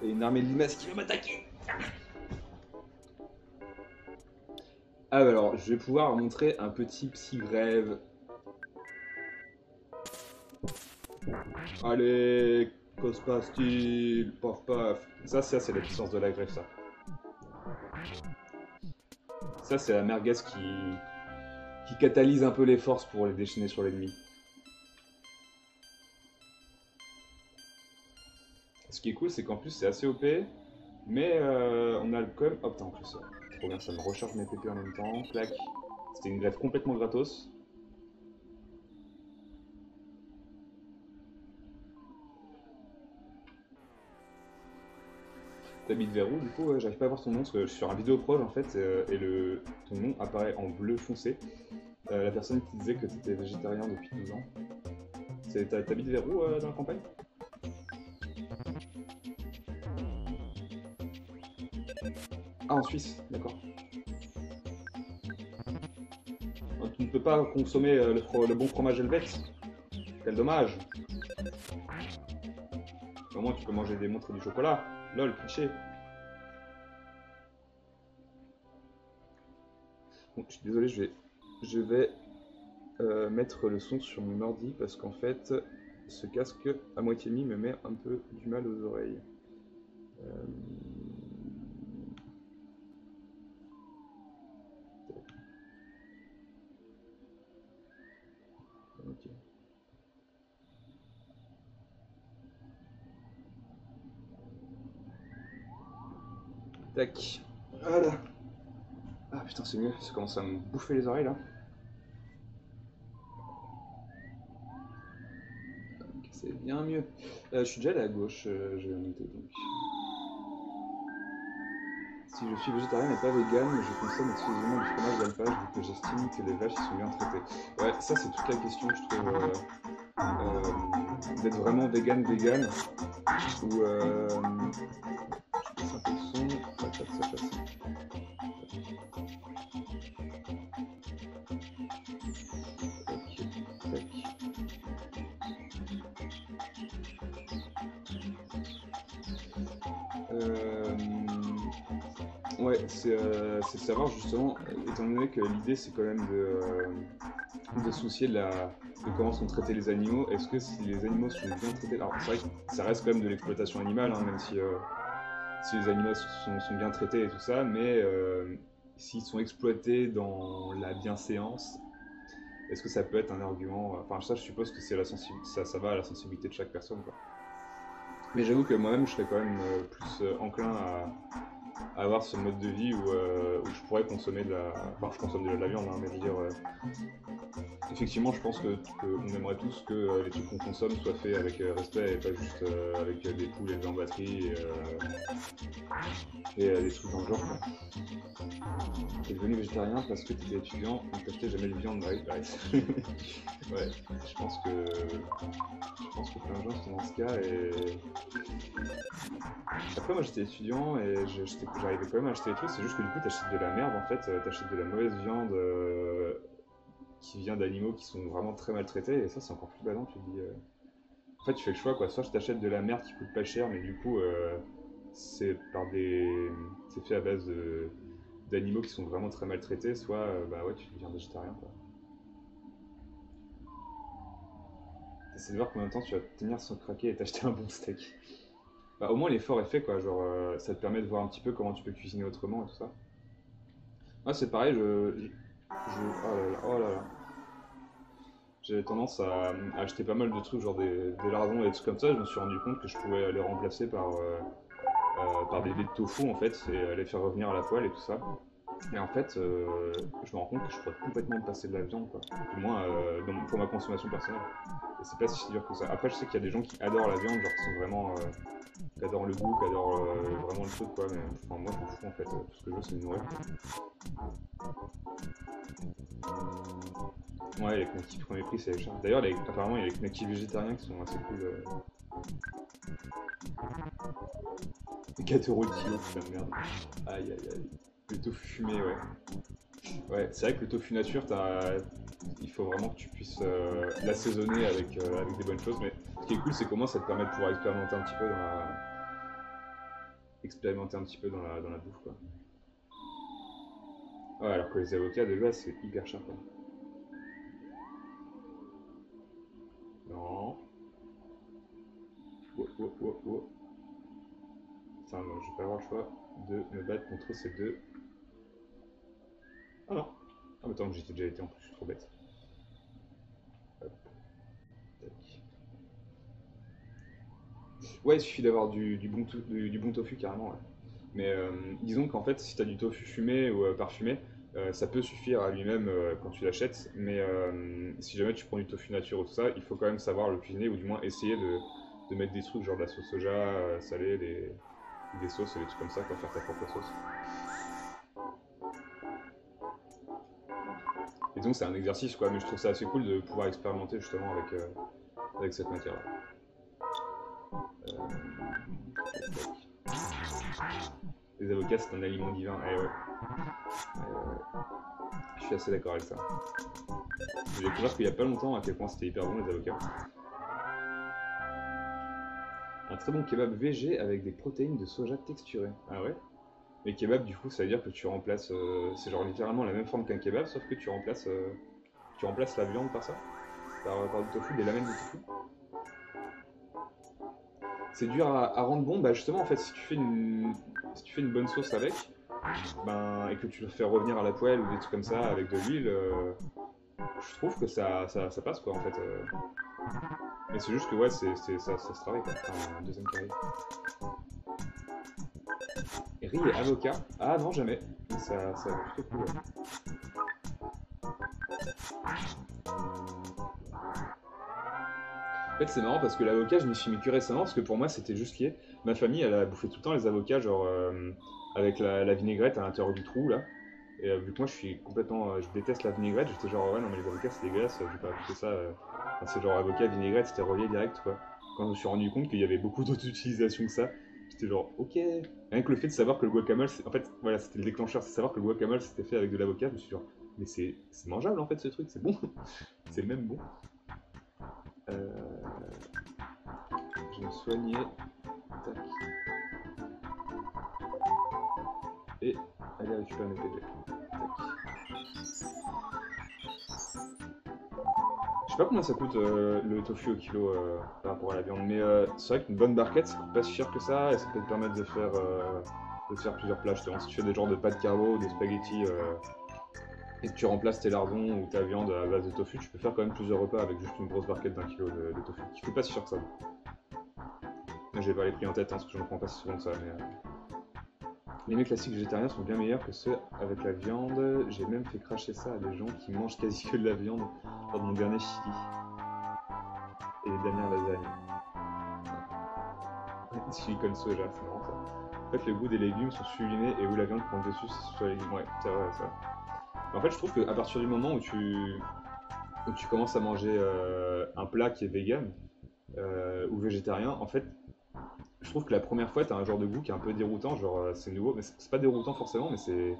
Il y a une armée de limaces qui va m'attaquer! Ah, alors, je vais pouvoir montrer un petit psy grève. Allez, qu'ose passe-t-il? Paf paf. Ça c'est la puissance de la greffe, ça. Ça, c'est la merguez qui catalyse un peu les forces pour les déchaîner sur l'ennemi. Ce qui est cool, c'est qu'en plus, c'est assez OP, mais on a quand même... Oh putain, en plus, trop bien, ça me recharge mes PP en même temps. Clac. C'était une greffe complètement gratos. T'habites vers où, du coup? J'arrive pas à voir ton nom, parce que je suis sur un vidéo proche, en fait, et ton nom apparaît en bleu foncé. La personne qui disait que t'étais végétarien depuis 12 ans. T'habites vers où, dans la campagne? Ah, en Suisse, d'accord. Tu ne peux pas consommer le bon fromage helvète. Quel dommage. Au moins, tu peux manger des montres et du chocolat. Lol, cliché. Bon, je suis désolé, je vais mettre le son sur mon ordi parce qu'en fait, ce casque à moitié mis me met un peu du mal aux oreilles. Euh, Ok. Tac. Voilà. Ah putain, c'est mieux, ça commence à me bouffer les oreilles là. Ok, c'est bien mieux. Je suis déjà allé à gauche, je vais monter donc. Si je suis végétarien et pas vegan, je consomme exclusivement du fromage d'alpage vu que j'estime que les vaches y sont bien traitées. Ouais, ça c'est toute la question, je trouve, d'être vraiment vegan, ou je baisse un peu le son, ça passe, ça passe. Tac, tac. Ouais, c'est savoir justement, étant donné que l'idée c'est quand même de se soucier de comment sont traités les animaux. Est-ce que si les animaux sont bien traités, alors c'est vrai que ça reste quand même de l'exploitation animale, hein, même si les animaux sont bien traités et tout ça, mais s'ils sont exploités dans la bienséance, est-ce que ça peut être un argument? Enfin, ça, je suppose que c'est ça va à la sensibilité de chaque personne, quoi. Mais j'avoue que moi-même, je serais quand même plus enclin à avoir ce mode de vie où je pourrais consommer de la... Enfin, je consomme déjà de la viande, hein, mais je veux dire... effectivement, je pense qu'on aimerait tous que les trucs qu'on consomme soient faits avec respect et pas juste avec des poules élevées en batterie et des trucs dans le genre, quoi. T'es devenu végétarien parce que t'étais étudiant et t'achetais jamais de viande, ouais. Ouais, je pense que plein de gens sont dans ce cas et... Après moi j'étais étudiant et j'arrivais quand même à acheter des trucs, c'est juste que du coup t'achètes de la merde en fait, t'achètes de la mauvaise viande qui vient d'animaux qui sont vraiment très maltraités et ça c'est encore plus badant, tu te dis... En fait tu fais le choix quoi, soit je t'achète de la merde qui coûte pas cher mais du coup c'est c'est fait à base d'animaux qui sont vraiment très maltraités, soit bah ouais tu deviens végétarien quoi. T'essaies de voir combien de temps tu vas tenir sans craquer et t'acheter un bon steak. Bah, au moins l'effort est fait quoi, genre ça te permet de voir un petit peu comment tu peux cuisiner autrement et tout ça. Moi c'est pareil, oh là là, oh là là. J'avais tendance à acheter pas mal de trucs, genre des lardons et des trucs comme ça, je me suis rendu compte que je pouvais les remplacer par des lait de tofu en fait, et les faire revenir à la poêle et tout ça. Et en fait, je me rends compte que je pourrais complètement me passer de la viande, quoi. Du moins pour ma consommation personnelle. Et c'est pas si dur que ça. Après, je sais qu'il y a des gens qui adorent la viande, genre qui sont vraiment, qui adorent le goût, qui adorent vraiment le truc, quoi. Mais enfin, moi, je m'en fous en fait. Tout ce que je veux, c'est me nourrir. Ouais, les knackis premier prix, c'est cher. D'ailleurs, apparemment, il y a les knackis végétariens qui sont assez cool. Les 4 € le kilo, putain de merde. Aïe aïe aïe. Le tofu fumé, ouais. Ouais, c'est vrai que le tofu nature, il faut vraiment que tu puisses l'assaisonner avec des bonnes choses. Mais ce qui est cool, c'est comment ça te permet de pouvoir expérimenter un petit peu dans la bouffe, quoi. Ouais, alors que les avocats, déjà, c'est hyper cher, quoi. Non. Putain, non, je vais pas avoir le choix de me battre contre ces deux. Ah non. Ah mais attends, j'étais déjà été en plus, je suis trop bête. Hop. Tac. Ouais, il suffit d'avoir du bon tofu carrément. Ouais. Mais disons qu'en fait, si tu as du tofu fumé ou parfumé, ça peut suffire à lui-même quand tu l'achètes. Mais si jamais tu prends du tofu nature ou tout ça, il faut quand même savoir le cuisiner ou du moins essayer de mettre des trucs genre de la sauce soja salée, des sauces et des trucs comme ça pour faire ta propre sauce. Et donc c'est un exercice quoi, mais je trouve ça assez cool de pouvoir expérimenter justement avec cette matière-là. Les avocats c'est un aliment divin, eh ouais. Je suis assez d'accord avec ça. J'ai découvert qu'il y a pas longtemps à quel point c'était hyper bon les avocats. Un très bon kebab végé avec des protéines de soja texturées. Ah ouais? Mais kebab du coup ça veut dire que tu remplaces, c'est genre littéralement la même forme qu'un kebab sauf que tu remplaces la viande par ça? Par du tofu, des lamelles de tofu? C'est dur à rendre bon, bah justement en fait si tu fais une bonne sauce avec, ben, et que tu le fais revenir à la poêle ou des trucs comme ça avec de l'huile, je trouve que ça passe quoi en fait. Mais c'est juste que ouais, ça se travaille quoi. Enfin, un deuxième carré. Riz et avocat? Ah non, jamais. Mais ça va plutôt cool. Ouais. En fait, c'est marrant parce que l'avocat, je m'y suis mis que récemment parce que pour moi, c'était juste lié. Ma famille, elle a bouffé tout le temps les avocats, genre avec la vinaigrette à l'intérieur du trou là. Et vu que moi, je suis complètement. Je déteste la vinaigrette, j'étais genre ouais, non, mais les avocats, c'est dégueulasse, je vais pas appliquer ça. Enfin, c'est genre avocat, vinaigrette, c'était relié direct quoi. Quand je me suis rendu compte qu'il y avait beaucoup d'autres utilisations que ça, j'étais genre ok. Rien que le fait de savoir que le guacamole, en fait, voilà, c'était le déclencheur, c'est savoir que le guacamole c'était fait avec de l'avocat, je me suis dit genre, mais c'est mangeable en fait ce truc, c'est bon, c'est même bon. Je vais me soigner. Tac. Et aller récupérer mes PV. Tac. Je sais pas combien ça coûte le tofu au kilo par rapport à la viande, mais c'est vrai qu'une bonne barquette ça coûte pas si cher que ça et ça peut te permettre de faire plusieurs plats justement. Si tu fais des genres de pâtes carbo, des spaghettis et que tu remplaces tes lardons ou ta viande à base de tofu, tu peux faire quand même plusieurs repas avec juste une grosse barquette d'1 kilo de tofu, qui coûte pas si cher que ça. J'ai pas les prix en tête hein, parce que je ne prends pas si souvent que ça, mais les mets classiques végétariens sont bien meilleurs que ceux avec la viande. J'ai même fait cracher ça à des gens qui mangent quasi que de la viande lors de mon dernier chili. Et les dernières lasagnes. Silicone soja, c'est marrant ça. En fait, le goût des légumes sont sublimés et où la viande prend le dessus, c'est sur les légumes. Ouais, c'est vrai, ça. En fait, je trouve qu'à partir du moment où tu commences à manger un plat qui est vegan ou végétarien, en fait, je trouve que la première fois, t'as un genre de goût qui est un peu déroutant, genre c'est nouveau, mais c'est pas déroutant forcément, mais c'est...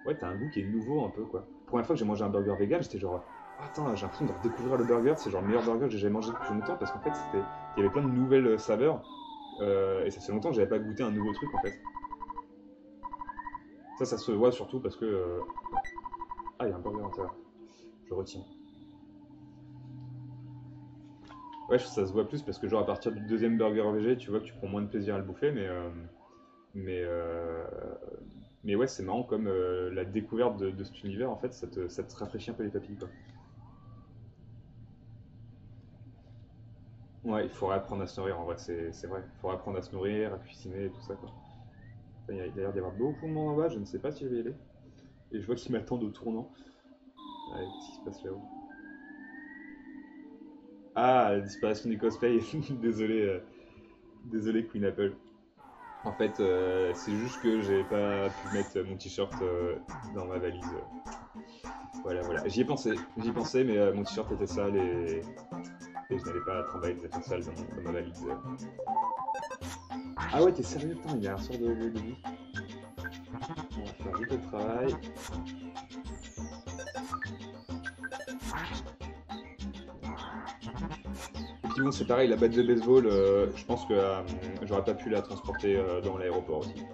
Ouais, t'as un goût qui est nouveau un peu, quoi. La première fois que j'ai mangé un burger vegan, j'étais genre... Ah, attends, j'ai l'impression de redécouvrir le burger, c'est genre le meilleur burger que j'ai jamais mangé depuis longtemps, parce qu'en fait, il y avait plein de nouvelles saveurs, et ça fait longtemps que j'avais pas goûté un nouveau truc, en fait. Ça se voit surtout parce que... Ah, il y a un burger à l'intérieur. Je retiens. Ouais, je trouve que ça se voit plus parce que genre à partir du deuxième burger végé, tu vois que tu prends moins de plaisir à le bouffer, mais, euh, mais ouais, c'est marrant comme la découverte de cet univers, en fait, ça te rafraîchit un peu les papilles, quoi. Ouais, il faudrait apprendre à se nourrir, en vrai, c'est vrai. Il faudrait apprendre à se nourrir, à cuisiner et tout ça, quoi. Il y a l'air d'y avoir beaucoup de monde en bas, je ne sais pas si je vais y aller. Et je vois qu'ils m'attendent au tournant. Ouais, qu'est-ce qui se passe là-haut? Ah, la disparition du cosplay, désolé, désolé Queen Apple. En fait, c'est juste que j'ai pas pu mettre mon t-shirt dans ma valise. Voilà, voilà. J'y ai pensé, mais mon t-shirt était sale et je n'allais pas trimballer des affaires sales dans ma valise. Ah ouais, t'es sérieux? Putain, il y a un sort de vie. On va faire vite le travail. Et puis bon, c'est pareil, la batte de baseball, je pense que j'aurais pas pu la transporter dans l'aéroport aussi.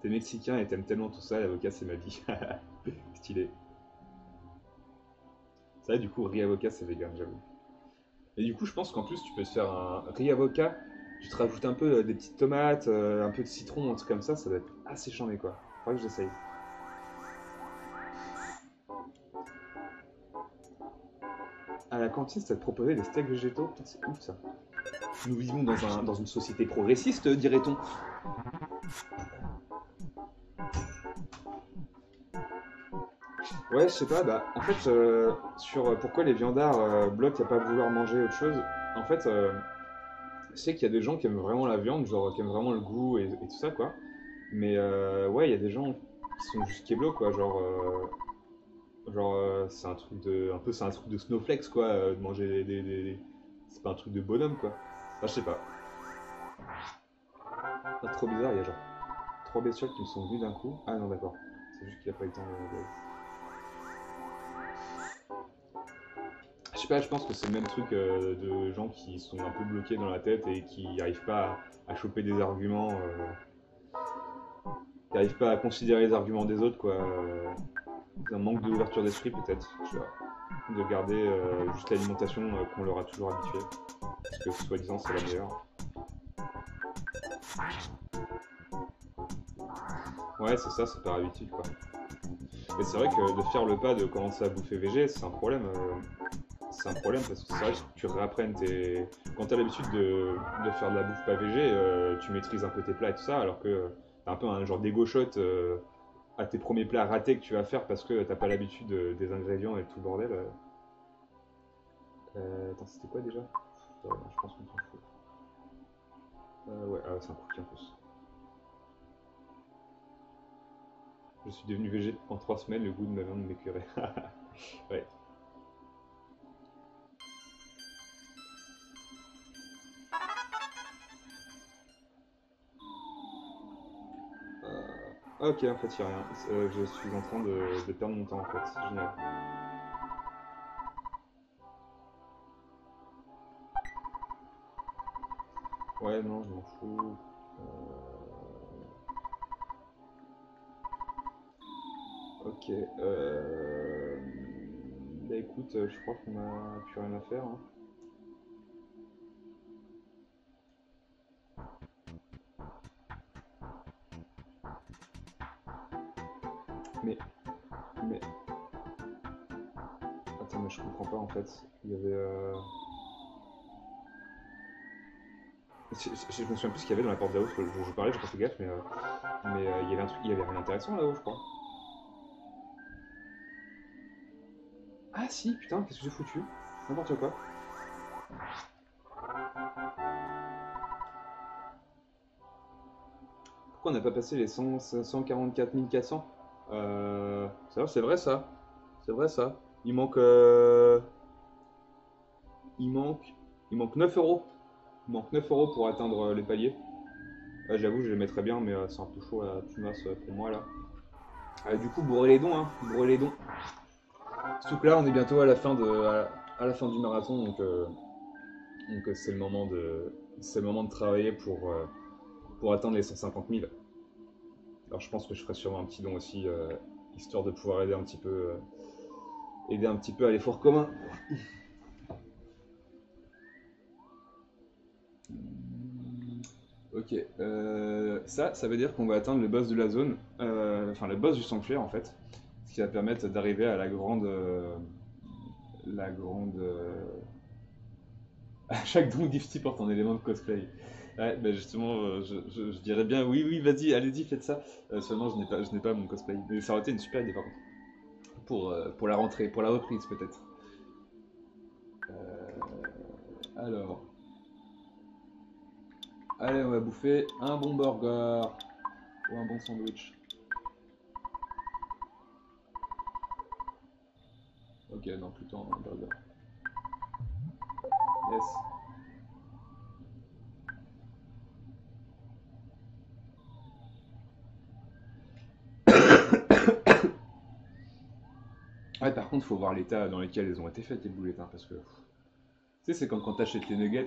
T'es mexicain et t'aimes tellement tout ça, l'avocat c'est ma vie. Stylé. C'est vrai, du coup, riz avocat c'est vegan, j'avoue. Et du coup, je pense qu'en plus, tu peux te faire un riz avocat. Tu te rajoutes un peu des petites tomates, un peu de citron, un truc comme ça va être assez chambé quoi. Faudrait que j'essaye. À la cantine, ça te proposait des steaks végétaux. Putain, c'est ouf ça. Nous vivons dans une société progressiste, dirait-on. Ouais, je sais pas, bah, en fait, sur pourquoi les viandards bloquent à pas vouloir manger autre chose, en fait, je sais qu'il y a des gens qui aiment vraiment la viande, genre qui aiment vraiment le goût et tout ça, quoi. Mais ouais, il y a des gens qui sont juste keblo, quoi, c'est un truc de, un peu, c'est un truc de snowflakes, quoi, de manger c'est pas un truc de bonhomme, quoi. Enfin, je sais pas. Pas trop bizarre, il y a genre trois bestioles qui me sont venues d'un coup. Ah non, d'accord. C'est juste qu'il a pas eu le temps de... Je sais pas, je pense que c'est le même truc de gens qui sont un peu bloqués dans la tête et qui n'arrivent pas à choper des arguments, qui n'arrivent pas à considérer les arguments des autres, quoi. Un manque d'ouverture d'esprit, peut-être, je sais pas. De garder juste l'alimentation qu'on leur a toujours habituée. Parce que soi-disant, c'est la meilleure. Ouais, c'est ça, c'est par habitude, quoi. Mais c'est vrai que de faire le pas de commencer à bouffer végé, c'est un problème. C'est un problème parce que c'est vrai que tu réapprennes tes... Quand tu as l'habitude de faire de la bouffe pas végé, tu maîtrises un peu tes plats et tout ça, alors que t'as un peu un genre d'ego shot à tes premiers plats ratés que tu vas faire parce que t'as pas l'habitude des ingrédients et tout le bordel. Attends, c'était quoi déjà? Je pense qu'on s'en fout. Ouais, c'est un cookie en plus. Je suis devenu végé en 3 semaines, le goût de ma viande m'écœurait. Ouais. Ok, en fait, il n'y a rien. Je suis en train de perdre mon temps, en fait. C'est génial. Ouais, non, je m'en fous. Ok. Bah écoute, je crois qu'on a plus rien à faire, hein. Mais, mais... Attends, mais je comprends pas, en fait. Il y avait... Je me souviens plus ce qu'il y avait dans la porte là-haut, parce que je parlais, j'ai pas fait gaffe, mais il y avait un truc, il y avait rien d'intéressant là-haut, je crois. Ah si, putain, qu'est-ce que j'ai foutu? N'importe quoi. Pourquoi on n'a pas passé les 144 400? C'est vrai ça. C'est vrai ça. Il manque, il manque, il manque 9 euros. Il manque 9 euros pour atteindre les paliers. J'avoue, je les mettrais bien, mais c'est un peu chaud à Tumas pour moi là. Du coup, bourrez les dons, hein. Bourrez les dons. Surtout que là, on est bientôt à la fin à la fin du marathon, donc c'est le moment de travailler pour atteindre les 150 000. Alors je pense que je ferai sûrement un petit don aussi, histoire de pouvoir aider un petit peu à l'effort commun. Ok, ça veut dire qu'on va atteindre le boss de la zone, enfin le boss du sanctuaire en fait, ce qui va permettre d'arriver à la grande, à chaque don Gifty porte un élément de cosplay. Ouais, bah justement, je dirais bien oui, oui, vas-y, allez-y, faites ça. Seulement, je n'ai pas mon cosplay. Mais ça aurait été une super idée par contre. Pour la rentrée, pour la reprise peut-être. Alors, allez, on va bouffer un bon burger ou un bon sandwich. Ok, non, plutôt un burger. Yes. Ouais, par contre, faut voir l'état dans lequel elles ont été faites, les boulettes, hein, parce que... Tu sais, c'est comme quand t'achètes les nuggets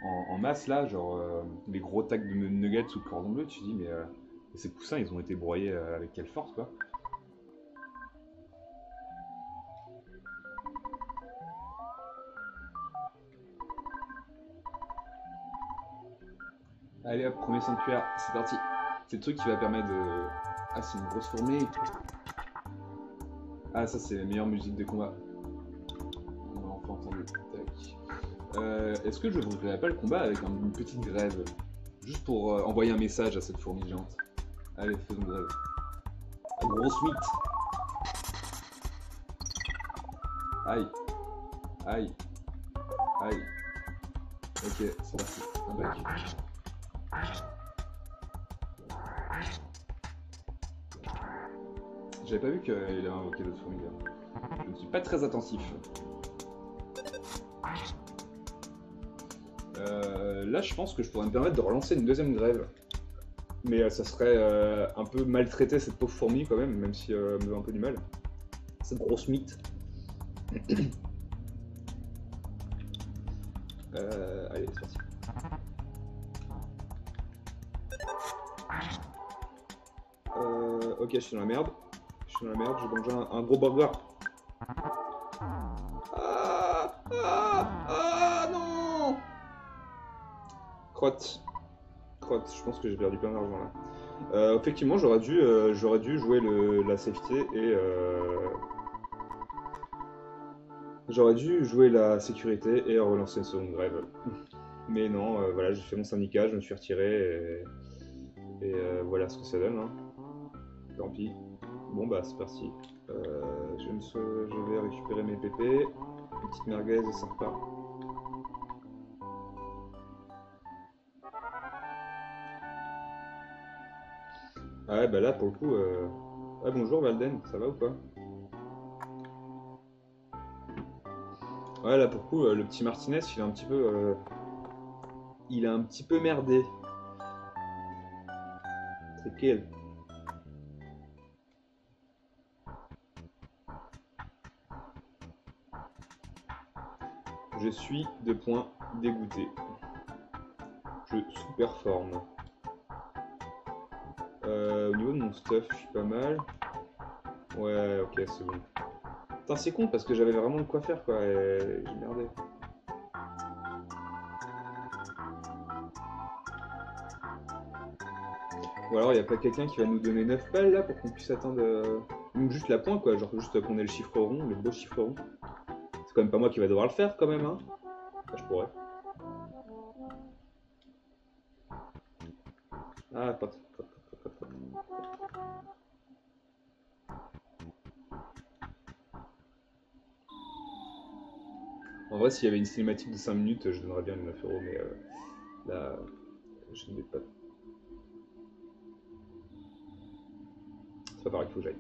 en masse, là, genre les gros tacs de nuggets ou de cordon bleu, tu te dis, mais Et ces coussins, ils ont été broyés avec quelle force, quoi. Allez hop, premier sanctuaire, c'est parti. C'est le truc qui va permettre de... Ah, c'est une grosse fourmi. Ah, ça c'est la meilleure musique de combat. On l'a enfin entendu. Tac. Est-ce que je voudrais pas le combat avec une petite grève? Juste pour envoyer un message à cette fourmi géante. Allez, faisons grève. Un gros suite. Aïe. Aïe. Aïe. Ok, c'est parti. Un bac. J'avais pas vu qu'il avait invoqué d'autres fourmis là. Je ne suis pas très attentif. Là, je pense que je pourrais me permettre de relancer une deuxième grève. Mais ça serait un peu maltraiter cette pauvre fourmi quand même si elle me fait un peu du mal. Cette grosse mythe. Allez, c'est parti. Ok, je suis dans la merde. Je suis dans la merde, j'ai mangé un gros burger. Ah non. Crotte. Je pense que j'ai perdu plein d'argent là. Effectivement, j'aurais dû jouer la safety et j'aurais dû jouer la sécurité et relancer une seconde grève. Mais non, voilà, j'ai fait mon syndicat, je me suis retiré et voilà ce que ça donne. Hein. Tant pis. Bon bah c'est parti. Je vais récupérer mes pépés. Une petite merguez sympa. Ah ouais bah là pour le coup... Ah bonjour Valden, ça va ou quoi? Ouais là pour le coup le petit Martinez il est un petit peu... Il a un petit peu merdé. C'est quel? Je suis de points dégoûté. Je sous-performe. Au niveau de mon stuff, je suis pas mal. Ouais, ok, c'est bon. Putain, c'est con parce que j'avais vraiment de quoi faire quoi, et j'ai merdé. Ou alors il y a pas quelqu'un qui va nous donner 9 balles là pour qu'on puisse atteindre. Ou juste la pointe quoi, genre juste qu'on ait le chiffre rond, le beau chiffre rond. C'est quand même pas moi qui va devoir le faire quand même, hein. Enfin, je pourrais. Ah, pas. En vrai, s'il y avait une cinématique de 5 minutes, je donnerais bien les 9 €, mais là, je ne vais pas. C'est pas pareil qu'il faut que j'aille.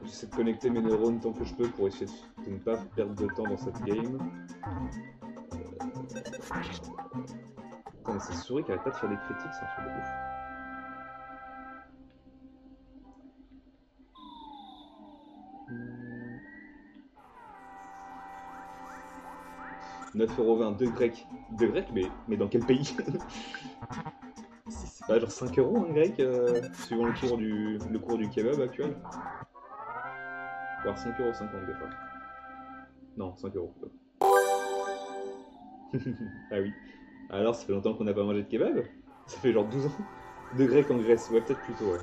J'essaie de connecter mes neurones tant que je peux pour essayer de ne pas perdre de temps dans cette game. Putain, mais cette souris qui arrête pas de faire des critiques, c'est un truc de ouf. 9,20 €, 2 grecs. 2 grecs, mais dans quel pays? C'est pas genre 5 € un grec, suivant le cours du kebab actuel? Voire 5,50 € des fois. Non, 5 € plutôt. Ah oui. Alors, ça fait longtemps qu'on n'a pas mangé de kebab? Ça fait genre 12 ans. 2 grecs en Grèce, ouais, peut-être plutôt, ouais.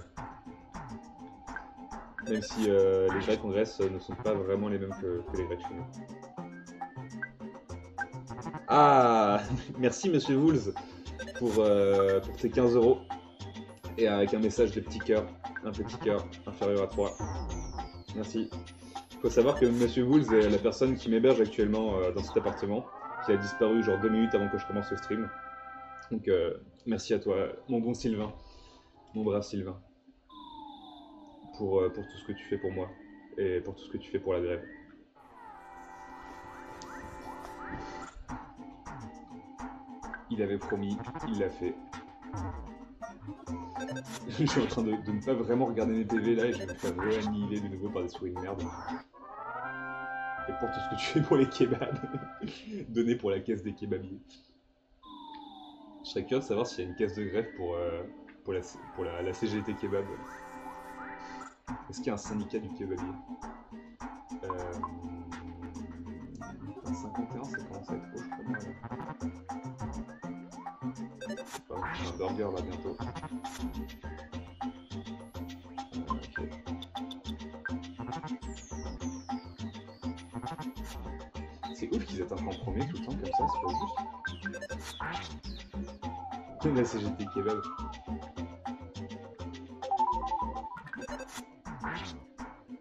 Même si les grecs en Grèce ne sont pas vraiment les mêmes que les grecs chez nous. Ah, merci Monsieur Wools pour tes 15 €. Et avec un message de petit cœur, un petit cœur inférieur à 3. Merci. Il faut savoir que Monsieur Wools est la personne qui m'héberge actuellement dans cet appartement, qui a disparu genre 2 minutes avant que je commence le stream. Donc merci à toi, mon bon Sylvain, mon brave Sylvain, pour tout ce que tu fais pour moi et pour tout ce que tu fais pour la grève. Il avait promis, il l'a fait. Je suis en train de ne pas vraiment regarder mes PV là et je vais me faire réannihiler de nouveau par des souris de merde. Et pour tout ce que tu fais pour les kebabs, donné pour la caisse des kebabiers. Je serais curieux de savoir s'il y a une caisse de greffe pour la CGT Kebab. Est-ce qu'il y a un syndicat du kebabier? 51, ça commence à être haut, je crois. Là. Un burger là bientôt. Ok. C'est ouf qu'ils aient un en premier tout le temps comme ça, c'est pas juste. La CGT Kebab.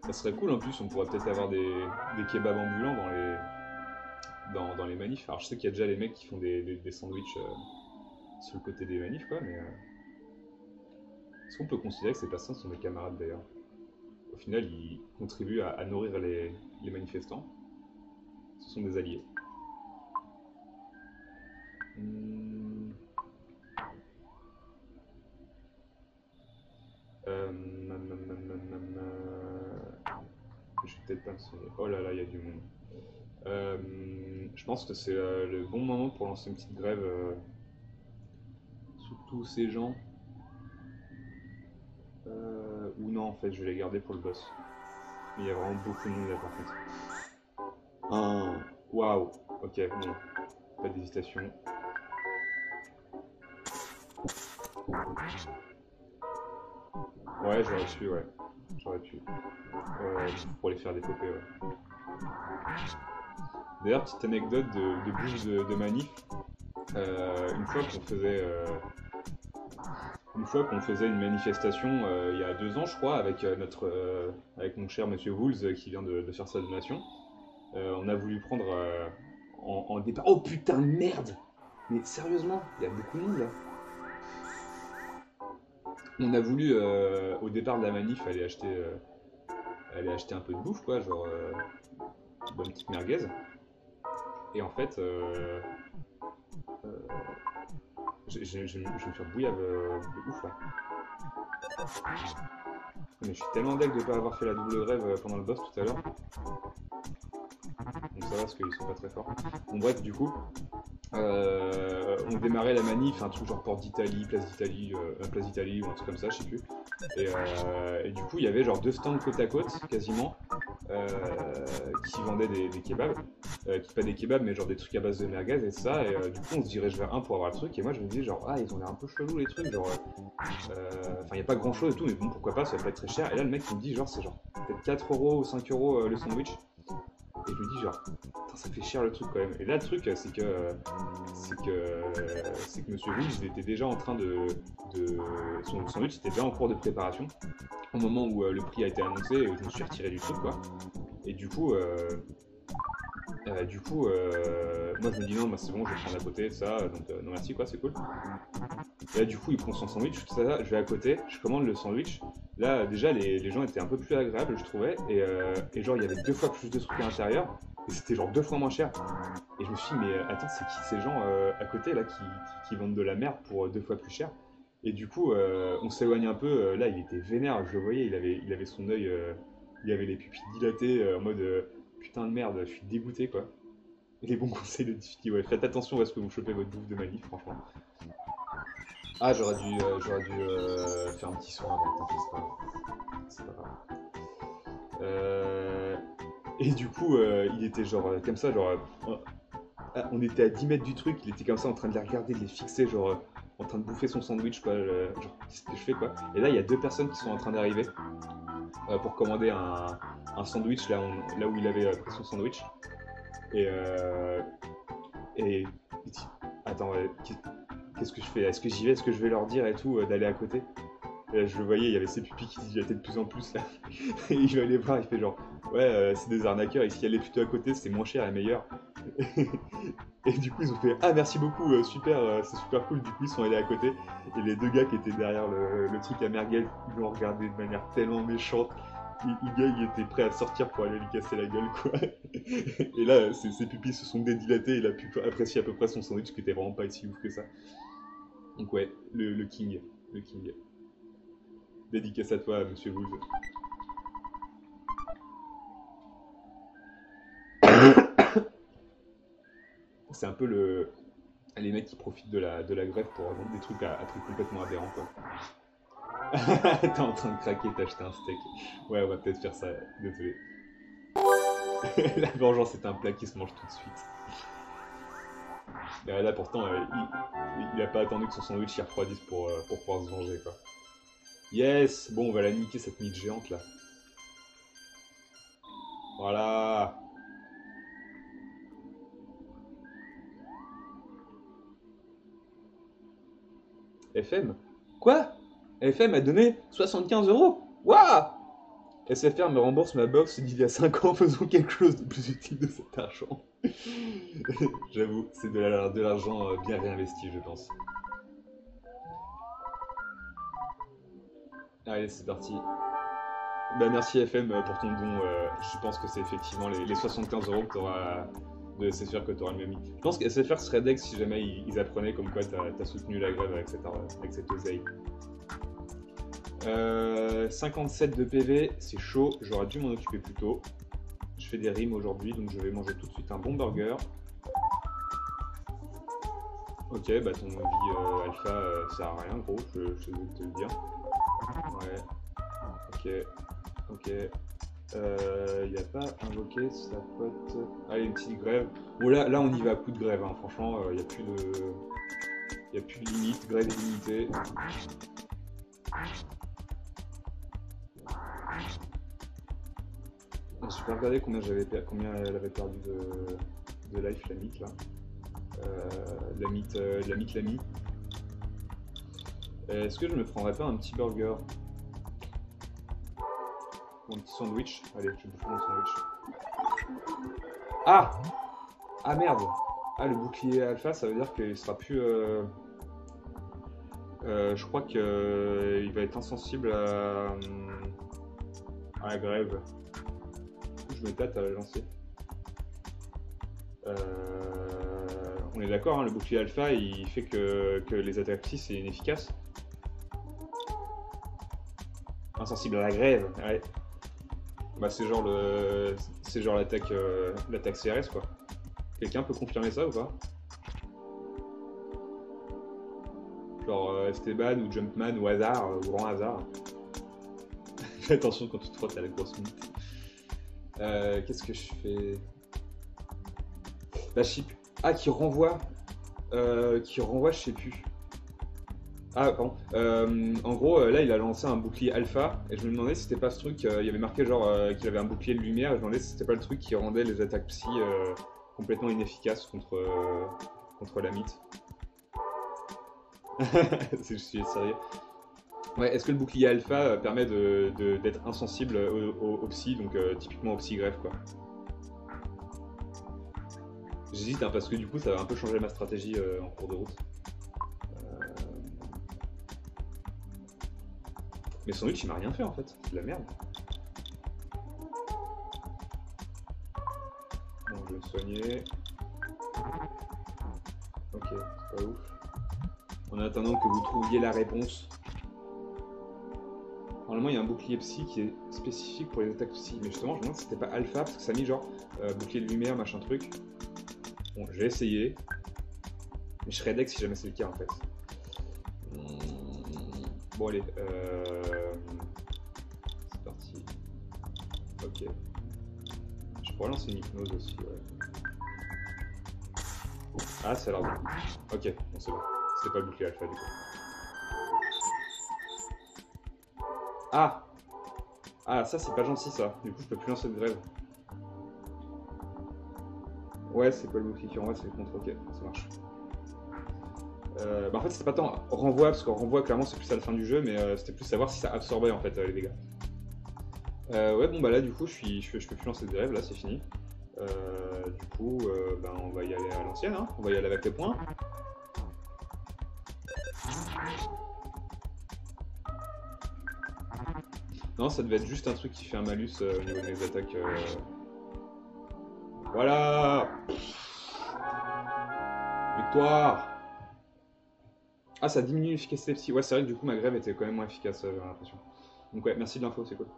Ça serait cool en plus, on pourrait peut-être avoir des kebabs ambulants dans les manifs. Alors je sais qu'il y a déjà les mecs qui font des sandwichs sur le côté des manifs, quoi, mais est-ce qu'on peut considérer que ces personnes sont des camarades d'ailleurs? Au final, ils contribuent à nourrir les manifestants. Ce sont des alliés. Je vais peut-être pas me souvenir. Oh là là, il y a du monde. Je pense que c'est le bon moment pour lancer une petite grève sous tous ces gens. Ou non, en fait, je vais les garder pour le boss. Mais il y a vraiment beaucoup de monde là par contre. Waouh. Ok, bon. Pas d'hésitation. Ouais, j'aurais pu, ouais. J'aurais pu. Pour les faire décoper, ouais. D'ailleurs, petite anecdote de bouche de manif. Une fois qu'on faisait une manifestation il y a 2 ans, je crois, avec avec mon cher Monsieur Wools qui vient de faire sa donation, on a voulu prendre en départ. Oh putain de merde! Mais sérieusement, il y a beaucoup de monde là. On a voulu au départ de la manif aller acheter un peu de bouffe, quoi, genre une bonne petite merguez. Et en fait, je vais me faire bouillave de ouf là. Mais je suis tellement deg de pas avoir fait la double grève pendant le boss tout à l'heure. Donc ça va parce qu'ils sont pas très forts. Bon bref, du coup, on démarrait la manif, un truc genre Porte d'Italie, Place d'Italie ou un truc comme ça, je sais plus. Et du coup, il y avait genre 2 stands côte à côte, quasiment, qui vendaient des kebabs. Pas des kebabs, mais genre des trucs à base de merguez et ça. Et du coup, on se dirige vers un pour avoir le truc. Et moi, je me dis genre, ah, ils ont l'air un peu chelous les trucs. Genre, enfin, il n'y a pas grand chose et tout, mais bon, pourquoi pas, ça va pas être très cher. Et là, le mec, il me dit genre, c'est genre peut-être 4 € ou 5 € le sandwich. Et je me dis genre, putain, ça fait cher le truc quand même. Et là, le truc, c'est que Monsieur Rouge, il était déjà en train son sandwich était déjà en cours de préparation au moment où le prix a été annoncé. Et je me suis retiré du truc, quoi. Et du coup, moi je me dis non, bah, c'est bon, je vais prendre à côté ça, donc non merci, quoi, c'est cool. Et là, du coup, il prend son sandwich, tout ça, je vais à côté, je commande le sandwich. Là, déjà, les gens étaient un peu plus agréables, je trouvais, et genre, il y avait 2 fois plus de trucs à l'intérieur, et c'était genre 2 fois moins cher. Et je me suis dit, mais attends, c'est qui ces gens à côté là qui vendent de la merde pour 2 fois plus cher? Et du coup, on s'éloigne un peu, là, il était vénère, je le voyais, il avait son œil, il avait les pupilles dilatées, en mode putain de merde, je suis dégoûté, quoi. Et les bons conseils de difficulté, ouais, faites attention à ce que vous chopez votre bouffe de manif, franchement. Ah, j'aurais dû faire un petit soin avant, tant pis, c'est pas grave. Et du coup, il était genre comme ça, genre. On était à 10 mètres du truc, il était comme ça en train de les regarder, de les fixer, genre en train de bouffer son sandwich, quoi. Genre, qu'est-ce que je fais, quoi. Et là, il y a 2 personnes qui sont en train d'arriver pour commander un sandwich là où il avait pris son sandwich. Et il dit, attends, qu'est-ce que je fais? Est-ce que j'y vais? Est-ce que je vais leur dire et tout, d'aller à côté? Et là, je le voyais, il y avait ses pupilles qui dilataient de plus en plus là. Et il va aller voir, il fait genre, ouais, c'est des arnaqueurs, ici aller plutôt à côté, c'est moins cher et meilleur. Et du coup, ils ont fait, ah merci beaucoup, super, c'est super cool. Du coup, ils sont allés à côté. Et les 2 gars qui étaient derrière le truc à merguez, ils l'ont regardé de manière tellement méchante. Le gars, il était prêt à sortir pour aller lui casser la gueule, quoi. Et là, ses pupilles se sont dédilatées, il a pu apprécier à peu près son sandwich qui était vraiment pas si ouf que ça. Donc ouais, le king. Dédicace à toi, Monsieur Wood. C'est un peu les mecs qui profitent de la grève pour vendre des trucs à prix complètement aberrant, quoi. T'es en train de craquer, t'as acheté un steak. Ouais, on va peut-être faire ça, désolé. La vengeance est un plat qui se mange tout de suite. Et là, pourtant, il a pas attendu que son sandwich y refroidisse pour pouvoir se venger, quoi. Yes! Bon, on va la niquer, cette mythe géante, là. Voilà! FM? Quoi? FM a donné 75 €? Waouh! SFR me rembourse ma box d'il y a 5 ans, faisons quelque chose de plus utile de cet argent. J'avoue, c'est de l'argent bien réinvesti, je pense. Allez, c'est parti. Bah, merci FM pour ton don. Je pense que c'est effectivement les 75 € que tu auras de SFR que tu auras mieux mis. Je pense que SFR serait deck si jamais ils apprenaient comme quoi tu as soutenu la grève avec cette oseille. 57 de PV, c'est chaud, j'aurais dû m'en occuper plus tôt. Je fais des rimes aujourd'hui, donc je vais manger tout de suite un bon burger. Ok, bah ton vie alpha sert à rien, gros, je vais te le dire. Ouais, ok. Il a pas invoqué sa pote. Allez, une petite grève. Bon, là on y va à coup de grève, hein. Franchement, il n'y a plus de limite, grève illimitée. Je vais regarder combien elle avait perdu de life, la mythe là. La mythe. Est-ce que je me prendrais pas un petit burger? Ou un petit sandwich? Allez, je vais bouffer mon sandwich. Ah! Ah merde! Ah, le bouclier alpha, ça veut dire qu'il sera plus. Je crois qu'il va être insensible à la grève. Je me tâte à la lancer. On est d'accord, hein, le bouclier alpha il fait que les attaques psy c'est inefficace. Insensible à la grève, ouais. Bah c'est genre l'attaque CRS quoi. Quelqu'un peut confirmer ça ou pas? Genre Esteban ou Jumpman ou hasard, ou grand hasard. Fais attention quand tu te frottes à la grosse mythe. Qu'est-ce que je fais? La chip. Ah, qui renvoie, je sais plus. Ah, pardon. En gros, là, il a lancé un bouclier alpha, et je me demandais si c'était pas ce truc, il y avait marqué genre qu'il avait un bouclier de lumière, et je me demandais si c'était pas le truc qui rendait les attaques psy complètement inefficaces contre la mythe. Je suis sérieux. Ouais, est-ce que le bouclier alpha permet d'être insensible au psy, donc typiquement au psy greffe quoi. J'hésite hein, parce que du coup ça va un peu changer ma stratégie en cours de route. Mais son sandwich il m'a rien fait en fait, c'est de la merde. Bon, je vais me soigner. Ok, c'est pas ouf. En attendant que vous trouviez la réponse. Normalement, il y a un bouclier psy qui est spécifique pour les attaques psy. Mais justement, je me demande si c'était pas alpha parce que ça a mis genre bouclier de lumière, machin truc. Bon, je vais essayer. Mais je serais deck si jamais c'est le cas en fait. Bon, allez. C'est parti. Ok. Je pourrais lancer une hypnose aussi, ouais. Ah, ça a l'air bon. Ok, bon, c'est bon. C'est pas le bouclier alpha du coup. Ah! Ah, ça c'est pas gentil ça. Du coup, je peux plus lancer de grève. Ouais, c'est pas le bouclier qui renvoie, c'est le contre. Ok, ça marche. Bah en fait, c'était pas tant renvoi, parce qu'en renvoi, clairement, c'est plus à la fin du jeu, mais c'était plus savoir si ça absorbait en fait les dégâts. Ouais, bon bah là, du coup, je peux plus lancer de grève, là, c'est fini. Du coup, bah, on va y aller à l'ancienne, hein. On va y aller avec les points. Non, ça devait être juste un truc qui fait un malus au niveau de mes attaques. Voilà! Victoire! Ah, ça diminue l'efficacité psy. Ouais, c'est vrai que du coup, ma grève était quand même moins efficace, j'ai l'impression. Donc ouais, merci de l'info, c'est cool.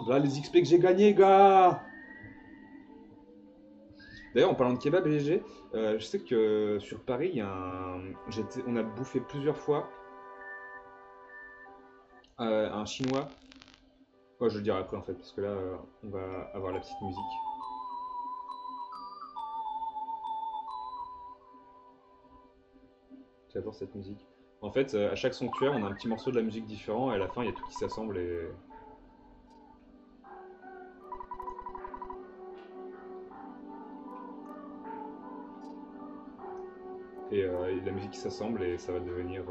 Voilà les XP que j'ai gagnés, gars. D'ailleurs, en parlant de kebab léger, je sais que sur Paris, il y a on a bouffé plusieurs fois un chinois. Ouais, je le dirai après en fait, parce que là, on va avoir la petite musique. J'adore cette musique. En fait, à chaque sanctuaire, on a un petit morceau de la musique différent, et à la fin, il y a tout qui s'assemble et la musique qui s'assemble, et ça va devenir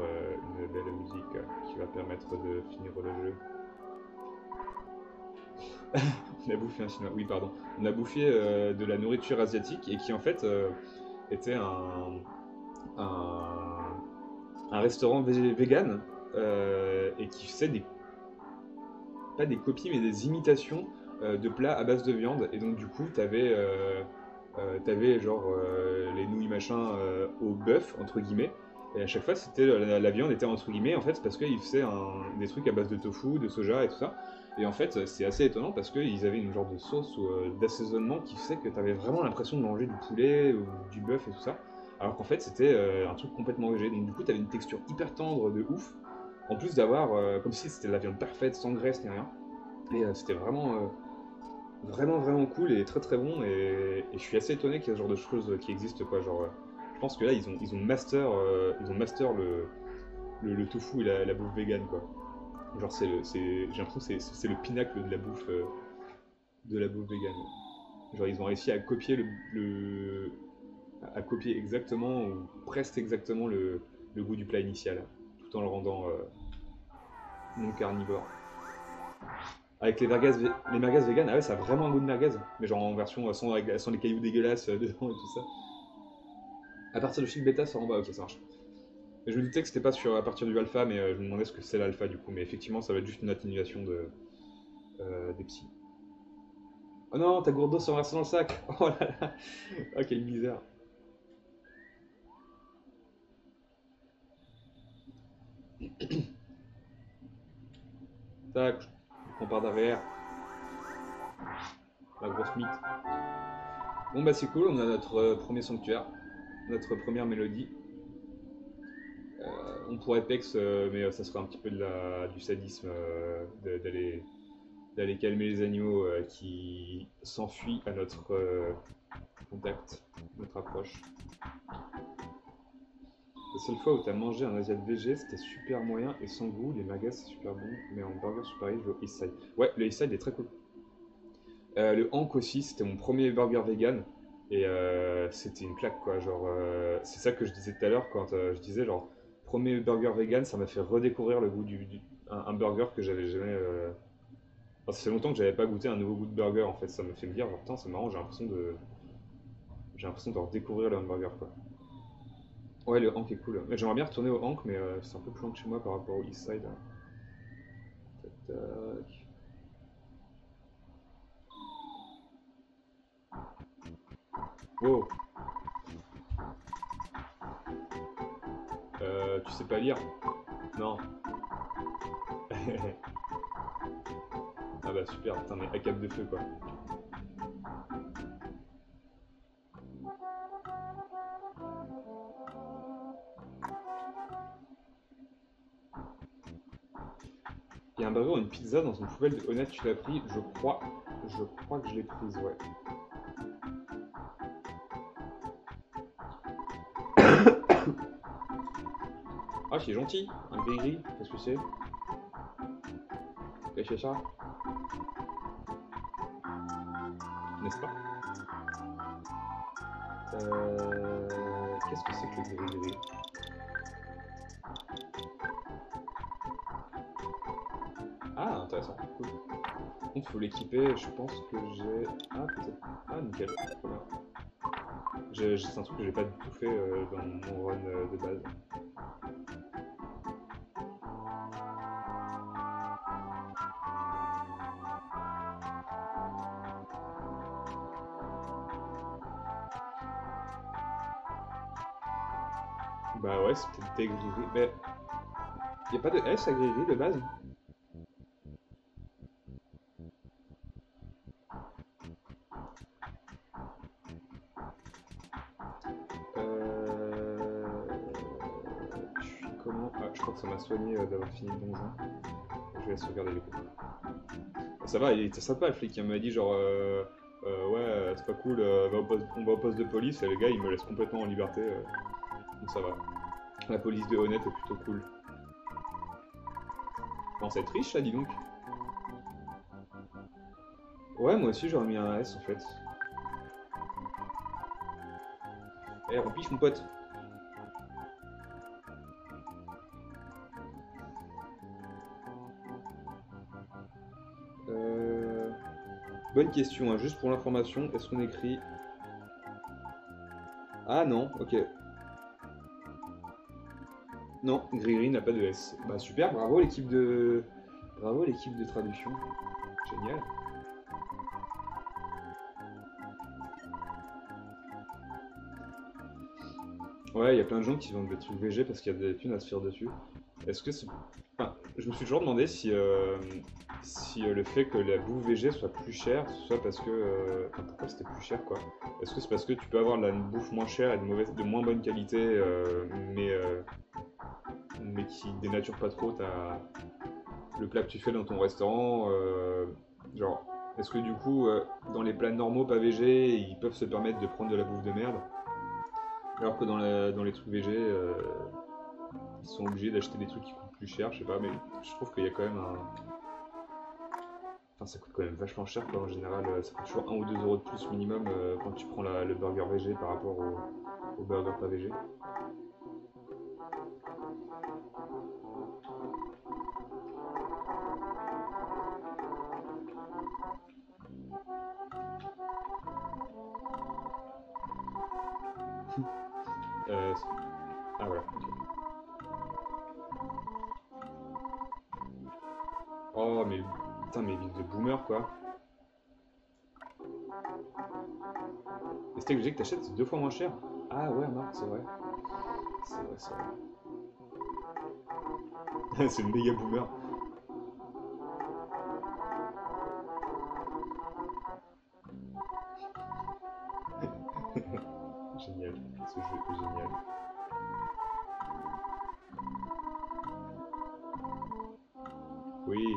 une belle musique qui va permettre de finir le jeu. On a bouffé un chinois, oui, pardon. On a bouffé de la nourriture asiatique, et qui en fait était un, un restaurant vegan, et qui faisait pas des copies, mais des imitations de plats à base de viande. Et donc, du coup, t'avais genre les nouilles machin au bœuf, entre guillemets. Et à chaque fois, c'était la viande était entre guillemets, en fait, c'est parce qu'ils faisaient des trucs à base de tofu, de soja et tout ça. Et en fait, c'est assez étonnant parce qu'ils avaient une genre de sauce ou d'assaisonnement qui faisait que t'avais vraiment l'impression de manger du poulet ou du bœuf et tout ça. Alors qu'en fait, c'était un truc complètement végé. Donc, du coup, t'avais une texture hyper tendre de ouf. En plus d'avoir, comme si c'était de la viande parfaite, sans graisse ni rien. Et c'était vraiment cool et très très bon. Et je suis assez étonné qu'il y ait ce genre de choses qui existent, quoi. Genre, je pense que là, ils ont master le tofu et la bouffe vegan, quoi. Genre, j'ai l'impression que c'est le pinacle de la bouffe vegan. Genre, ils ont réussi à copier à copier exactement ou presque exactement le goût du plat initial, tout en le rendant non carnivore. Avec les merguez vegan, ah ouais, ça a vraiment un goût de merguez, mais genre en version sans les cailloux dégueulasses dedans et tout ça. À partir de fil bêta, ça rend bas, ok, ça marche. Mais je me doutais que c'était pas à partir du alpha, mais je me demandais ce que c'est l'alpha du coup, mais effectivement, ça va être juste une atténuation des psys. Oh non, ta gourde d'eau s'est renversée dans le sac. Oh là là. Oh, quelle misère. Tac, on part derrière. La grosse mythe. Bon bah c'est cool, on a notre premier sanctuaire, notre première mélodie. On pourrait Pex, mais ça serait un petit peu du sadisme d'aller calmer les animaux qui s'enfuient à notre contact, notre approche. La seule fois où t'as mangé un asiat VG, c'était super moyen et sans goût. Les merguez c'est super bon, mais en burger sur Paris, je vais au East Side. Ouais, le East Side est très cool. Le Hank aussi, c'était mon premier burger vegan. Et c'était une claque, quoi. Genre, c'est ça que je disais tout à l'heure quand je disais, genre, premier burger vegan, ça m'a fait redécouvrir le goût un burger que j'avais jamais. Enfin, ça fait longtemps que j'avais pas goûté un nouveau goût de burger, en fait. Ça me fait me dire, genre, putain, c'est marrant, j'ai l'impression de redécouvrir le hamburger, quoi. Ouais, le Hank est cool. J'aimerais bien retourner au Hank, mais c'est un peu plus loin de chez moi par rapport au East Side. Tac, tac. Wow. Tu sais pas lire? Non. Ah bah super, putain, mais à cap de feu, quoi. Il y a un burger ou une pizza dans une poubelle de Honnête, tu l'as pris? Je crois que je l'ai prise, ouais. Ah, c'est gentil, un gris-gris, qu'est-ce que c'est? Cacher ça? N'est-ce pas? Qu'est-ce que c'est que le gris-gris? Ah, intéressant, cool. Par contre, il faut l'équiper, je pense que j'ai... Ah, peut-être... Ah, nickel, voilà. C'est un truc que j'ai pas du tout fait dans mon run de base. Bah ouais, c'est peut-être des gris-gris, mais... Y a pas de S à gris-gris de base? soigné d'avoir fini le donjon. Je vais sauvegarder du coup. Ça va, il était sympa le flic, il m'a dit genre ouais c'est pas cool, on va au poste de police et le gars il me laisse complètement en liberté, donc ça va. La police de Honnête est plutôt cool. Comment ça être riche là, dis donc. Ouais, moi aussi j'aurais mis un S en fait. Eh, rempiche mon pote. Bonne question, hein. Juste pour l'information, est-ce qu'on écrit... Ah non, ok. Non, Gris n'a pas de S. Bah super, bravo l'équipe de... Bravo l'équipe de traduction. Génial. Ouais, il y a plein de gens qui vendent des trucs VG parce qu'il y a des thunes à se faire dessus. Est-ce que c'est... Enfin, je me suis toujours demandé si le fait que la bouffe VG soit plus chère, soit parce que... Enfin, pourquoi c'était plus cher, quoi? Est-ce que c'est parce que tu peux avoir de la bouffe moins chère et de moins bonne qualité, mais qui dénature pas trop le plat que tu fais dans ton restaurant, genre, est-ce que du coup, dans les plats normaux pas VG, ils peuvent se permettre de prendre de la bouffe de merde, alors que dans les trucs VG, ils sont obligés d'acheter des trucs qui coûtent plus cher, je sais pas, mais je trouve qu'il y a quand même un... Enfin, ça coûte quand même vachement cher, quoi, en général, ça coûte toujours 1 ou 2 euros de plus minimum quand tu prends le burger VG par rapport au burger pas VG. Ah voilà, ok. Oh mais putain, mais ville de boomer quoi. Les steaks VG que t'achètes c'est 2 fois moins cher. Ah ouais, non, c'est vrai. C'est vrai, c'est vrai. C'est une méga boomer. Génial, ce jeu est génial. Oui.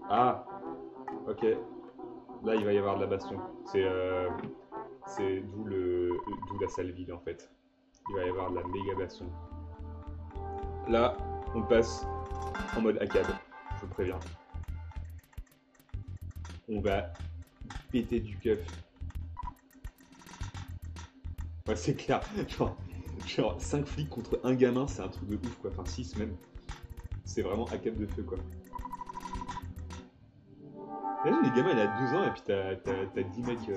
Ah, ok. Là, il va y avoir de la baston. C'est d'où la sale ville en fait. Il va y avoir de la méga baston. Là, on passe en mode arcade. Je vous préviens. On va péter du keuf. Ouais, c'est clair. Genre 5 flics contre un gamin, c'est un truc de ouf quoi. Enfin 6 même. C'est vraiment arcade de feu quoi. Imagine les gamins il a 12 ans et puis t'as 10 mecs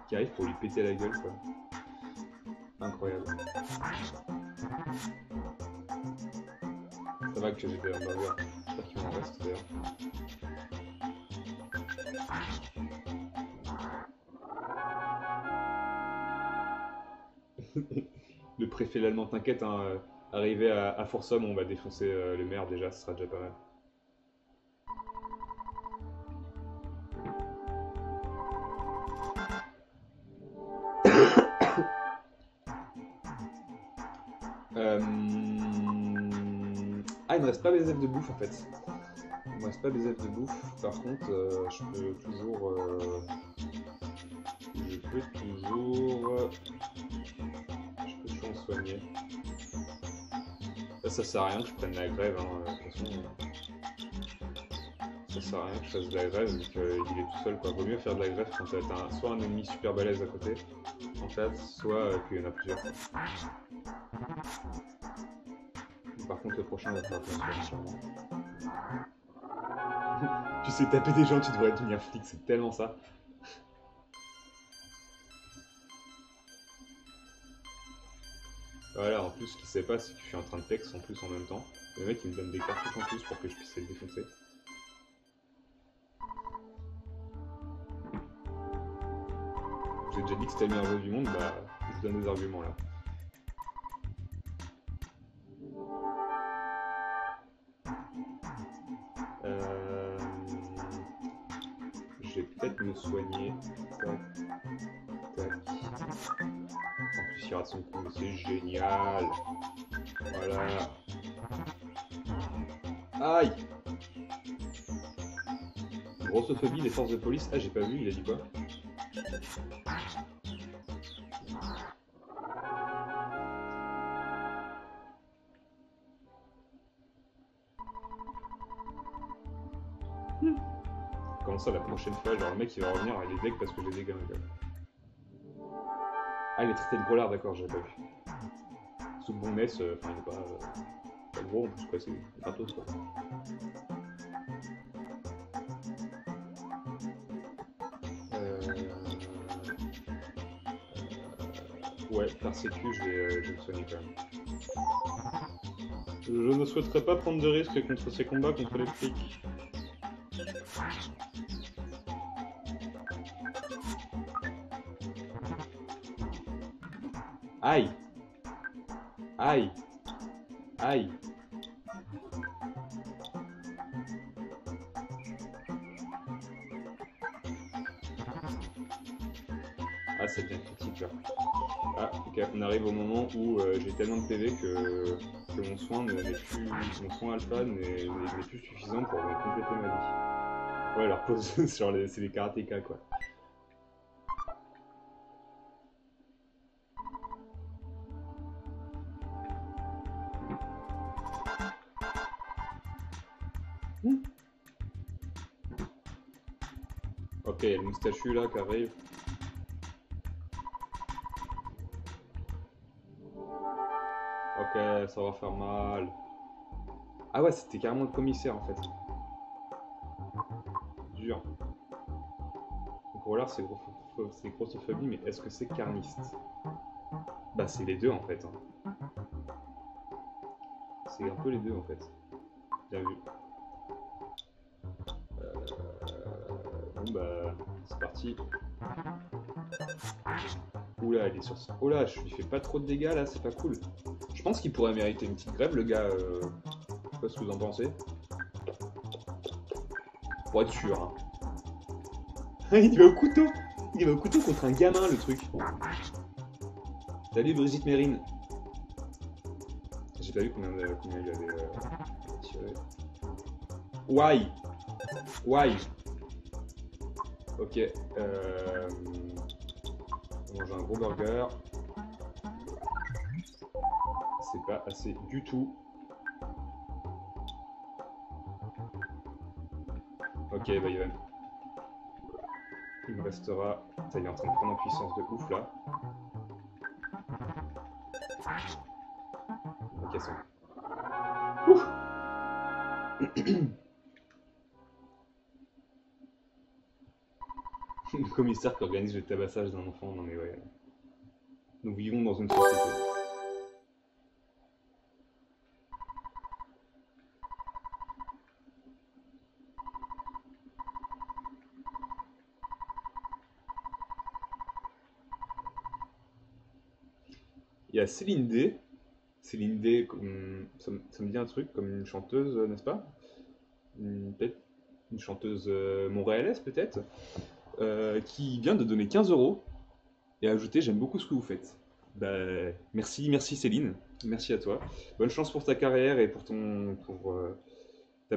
qui arrivent pour lui péter la gueule quoi. Incroyable. Ça va que j'ai des hamburgers. J'espère qu'il m'en reste d'ailleurs. Le préfet l'allemand, t'inquiète, hein, arrivé à Forsum, on va défoncer le maire déjà, ce sera déjà pas mal. Ah, il me reste pas BSF de bouffe en fait. Il me reste pas BSF de bouffe, par contre, je peux toujours... en soigner. Ça sert à rien que je prenne la grève, hein, de toute façon. Ça sert à rien que je fasse de la grève vu qu'il est tout seul, quoi. Vaut mieux faire de la grève quand t'as soit un ennemi super balèze à côté, en fait, soit qu'il y en a plusieurs. Par contre, le prochain va falloir qu'on se soigne. Tu sais taper des gens, tu devrais devenir flic, c'est tellement ça. Voilà, en plus, ce qu'il sait pas, c'est que je suis en train de texte en plus en même temps. Le mec, il me donne des cartouches en plus pour que je puisse les défoncer. J'ai déjà dit que c'était le meilleur jeu du monde, bah, je vous donne des arguments là. Je vais peut-être me soigner. Tac, tac. qui rate son coup, c'est génial. Voilà. Aïe. Grossophobie des forces de police. Ah, j'ai pas vu, il a dit quoi? Comment ça, la prochaine fois, genre le mec il va revenir avec les decks parce que j'ai des gamins. Ah, il est traité de gros lard, d'accord, j'avais pas vu. Sous le bon mess, enfin il est pas gros en plus, quoi, c'est gratos quoi. Ouais, par sécu, je vais me soigner quand même. Je ne souhaiterais pas prendre de risques contre ces combats contre les flics. Aïe! Aïe! Aïe! Ah, c'est bien critique là. Ah, ok, on arrive au moment où j'ai tellement de PV que mon soin mon soin alpha n'est plus suffisant pour compléter ma vie. Ouais, alors pause, c'est les karatékas quoi. Ok, il y a le moustachu là qui arrive. Ok, ça va faire mal. Ah ouais, c'était carrément le commissaire en fait. Dur. Donc voilà, c'est grossophobie, mais est-ce que c'est carniste? Bah c'est les deux en fait. Hein. C'est un peu les deux en fait. Bien vu. Bon bah, c'est parti. Oula, il est sur... Oh là, je lui fais pas trop de dégâts là, c'est pas cool. Je pense qu'il pourrait mériter une petite grève, le gars. Je sais pas ce que vous en pensez. Pour être sûr. Hein. Il va au couteau. Il va au couteau contre un gamin, le truc. Salut Brigitte Mérine. J'ai pas vu combien il avait tiré. Why? Why? Ok. On mange un gros burger. C'est pas assez du tout. Ok, bah il me restera... Ça, il est en train de prendre en puissance de ouf là. Ok, c'est bon. Ouf. Le commissaire qui organise le tabassage d'un enfant, non mais ouais. Nous vivons dans une société. Il y a Céline D. Céline D, ça me dit un truc, comme une chanteuse, n'est-ce pas? Peut-être une chanteuse montréalaise, peut-être, qui vient de donner 15 € et a ajouté j'aime beaucoup ce que vous faites. Bah, merci Céline, merci à toi. Bonne chance pour ta carrière et pour ta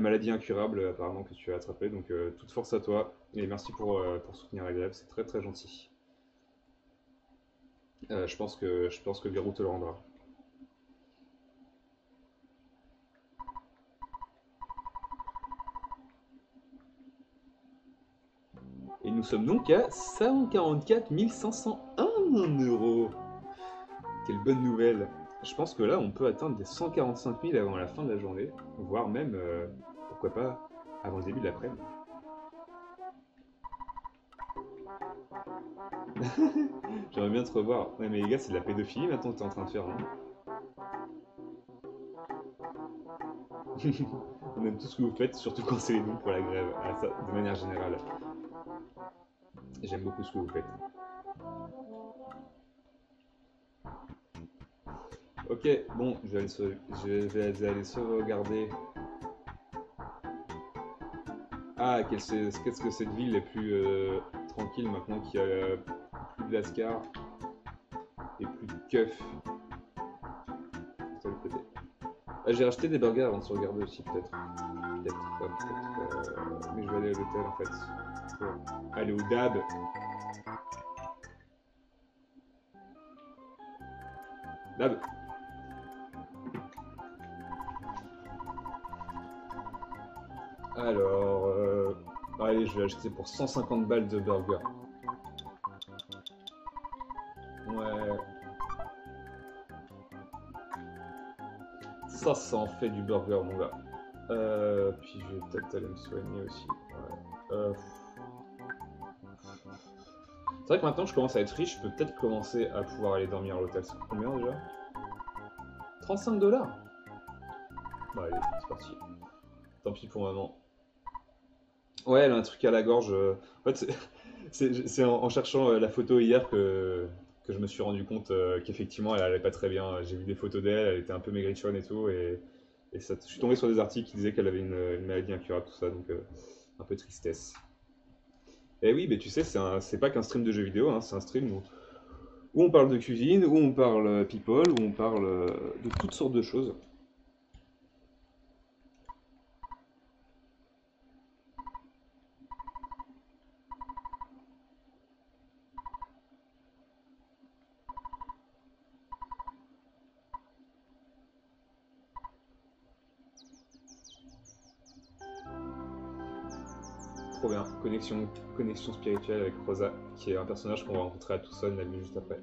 maladie incurable apparemment que tu as attrapée. Donc toute force à toi et merci pour soutenir la grève, c'est très très gentil. Je pense que Garou te le rendra. Et nous sommes donc à 144 501 €. Quelle bonne nouvelle. Je pense que là, on peut atteindre des 145 000 avant la fin de la journée, voire même, pourquoi pas, avant le début de l'après-midi. J'aimerais bien te revoir. Ouais, mais les gars, c'est de la pédophilie maintenant que t'es en train de faire, non? On aime tout ce que vous faites, surtout quand c'est les noms pour la grève. Ah, ça, de manière générale. J'aime beaucoup ce que vous faites. Ok, bon, je vais aller sauvegarder. Ah, qu'est-ce que cette ville est plus tranquille maintenant qu'il y a plus de lascar et plus de keuf. Ah, j'ai racheté des burgers avant de se regarder aussi, peut-être. Peut-être pas, peut-être. Mais je vais aller à l'hôtel en fait. Pour aller au DAB. DAB. Alors, allez, je vais acheter pour 150 balles de burger. Ouais. Ça en fait du burger, mon gars. Puis je vais peut-être aller me soigner aussi. Ouais. C'est vrai que maintenant que je commence à être riche, je peux peut-être commencer à pouvoir aller dormir à l'hôtel. Ça coûte combien déjà? 35 $. Bah allez, c'est parti. Tant pis pour maman. Ouais, elle a un truc à la gorge. En fait, c'est en cherchant la photo hier que je me suis rendu compte qu'effectivement elle allait pas très bien. J'ai vu des photos d'elle, elle était un peu maigrichonne et tout. Et ça, je suis tombé sur des articles qui disaient qu'elle avait une maladie incurable, tout ça. Donc un peu tristesse. Et oui, mais tu sais, c'est pas qu'un stream de jeux vidéo, hein, c'est un stream où on parle de cuisine, où on parle people, où on parle de toutes sortes de choses. Trop bien. Connexion spirituelle avec Rosa, qui est un personnage qu'on va rencontrer à Tucson la nuit juste après.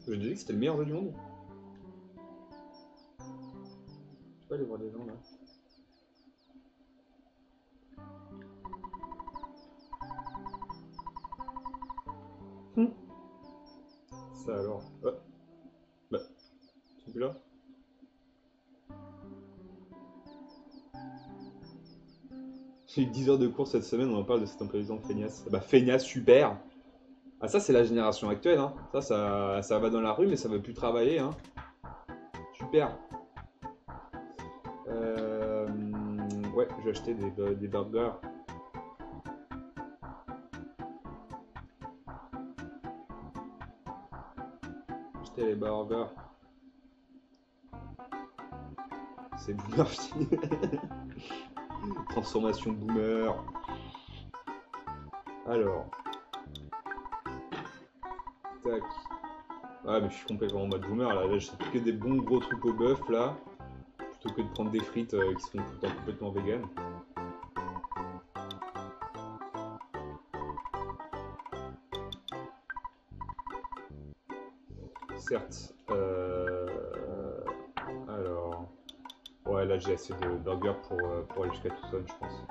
Je disais que c'était le meilleur jeu du monde. Je peux aller voir des gens là. Ça alors. Oh. Bah, tu es plus là? J'ai eu 10 heures de cours cette semaine, on en parle de cet emploi du temps de feignasse. Bah feignasse, super. Ah ça c'est la génération actuelle, hein. Ça va dans la rue mais ça veut plus travailler, hein. Super. Ouais, je vais acheter des burgers. Acheter les burgers. C'est boomer fini. Transformation boomer. Alors. Tac. Ah mais je suis complètement en mode boomer là, j'achète que des bons gros trucs au bœuf là, plutôt que de prendre des frites qui sont tout le temps complètement vegan. Certes. Alors. Ouais là j'ai assez de burgers pour aller jusqu'à Tucson je pense.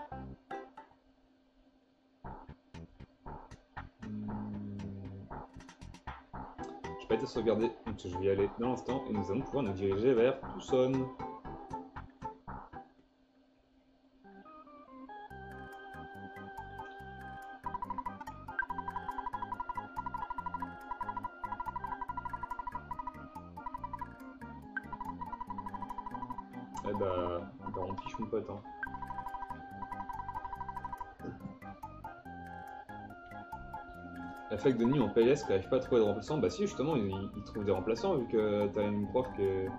Je vais pas été sauvegardé, donc je vais y aller dans l'instant et nous allons pouvoir nous diriger vers Tucson. Eh bah on fiche mon pote hein. La fac de nuit en PLS qui n'arrive pas à trouver de remplaçant, bah si justement ils trouvent des remplaçants vu que t'as une prof qui est...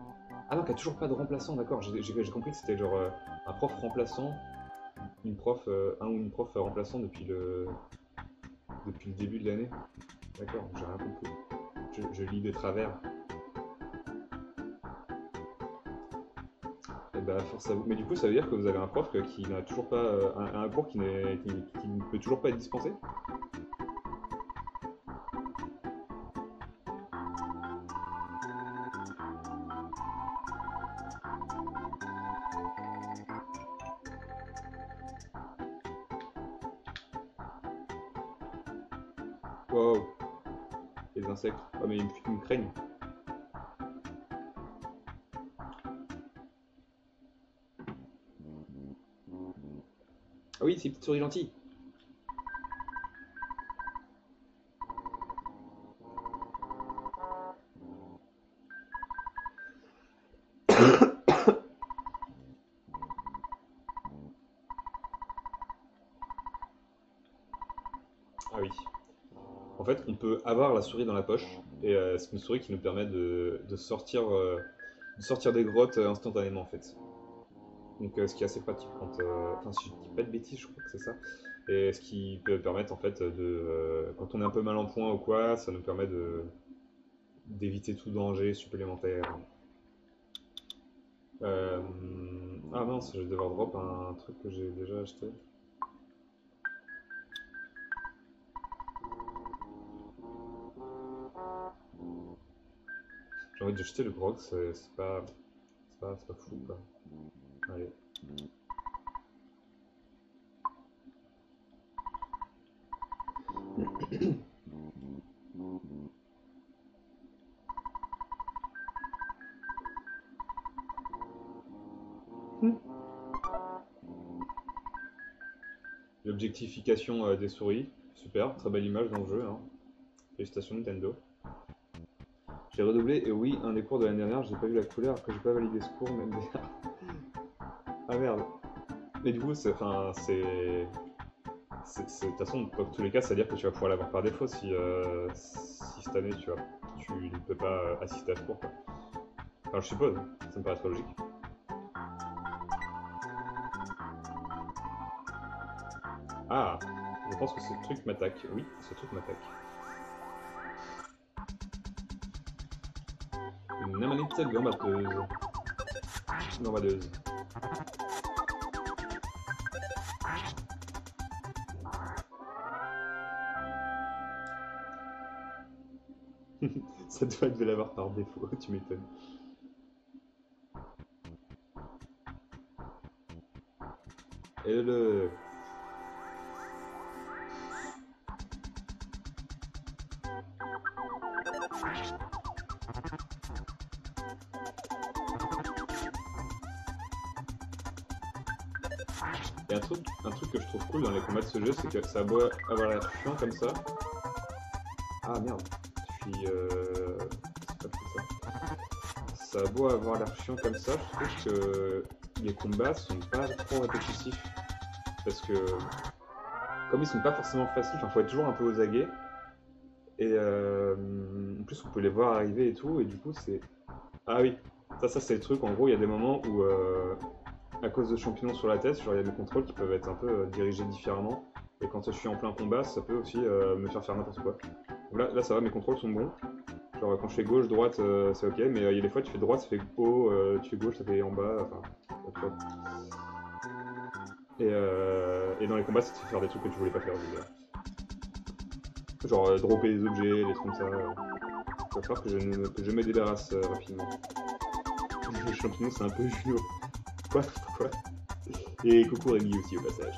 Ah non, qui a toujours pas de remplaçant, d'accord, j'ai compris que c'était genre un prof remplaçant, une prof, un ou une prof remplaçant depuis le début de l'année. D'accord, j'ai rien compris. Je lis de travers. Et bah force à vous. Mais du coup ça veut dire que vous avez un prof qui n'a toujours pas... un cours qui ne peut toujours pas être dispensé? Wow, les insectes. Oh mais ils me craignent. Ah oui, c'est une petite souris gentille. Ah oui. En En fait, on peut avoir la souris dans la poche, et c'est une souris qui nous permet de sortir des grottes instantanément en fait. Donc ce qui est assez pratique quand... Enfin, si je dis pas de bêtises, je crois que c'est ça. Et ce qui peut permettre en fait quand on est un peu mal en point ou quoi, ça nous permet d'éviter tout danger supplémentaire. Ah mince, je vais devoir drop un truc que j'ai déjà acheté. J'ai envie de jeter le grog, c'est pas fou quoi. Allez. L'objectification des souris, super, très belle image dans le jeu. Hein. Félicitations Nintendo. J'ai redoublé, et oui, un des cours de l'année dernière, j'ai pas vu la couleur, après j'ai pas validé ce cours, même déjà. Ah merde. Mais du coup, c'est. Enfin, c'est. De toute façon, dans tous les cas, c'est-à-dire que tu vas pouvoir l'avoir par défaut si cette année tu ne peux pas assister à ce cours. Quoi. Enfin, je suppose, ça me paraît très logique. Ah, je pense que ce truc m'attaque. Oui, ce truc m'attaque. Une amanite gambateuse. Gambadeuse. Ça doit être de l'avoir par défaut, tu m'étonnes. Et le... Et un truc que je trouve cool dans les combats de ce jeu, c'est que ça a beau avoir l'air chiant comme ça. Ah merde, je suis... c'est pas ça. Ça a beau avoir l'air chiant comme ça, je trouve que les combats sont pas trop répétitifs. Parce que, comme ils sont pas forcément faciles, il faut être toujours un peu aux aguets. Et en plus, on peut les voir arriver et tout, et du coup, c'est... Ah oui, ça c'est le truc, en gros, il y a des moments où, à cause de champignons sur la tête, genre il y a des contrôles qui peuvent être un peu dirigés différemment. Et quand je suis en plein combat, ça peut aussi me faire n'importe quoi. Donc là, ça va, mes contrôles sont bons. Genre quand je fais gauche, droite, c'est ok, mais il y a des fois tu fais droite, ça fait haut, tu fais gauche, ça fait en bas, enfin... Et dans les combats, ça te fait faire des trucs que tu voulais pas faire, je veux dire. Genre dropper des objets, des trucs comme ça. Il va falloir que je me débarrasse rapidement. Le champignon, c'est un peu Juno. Quoi? Et coucou Rémi aussi au passage.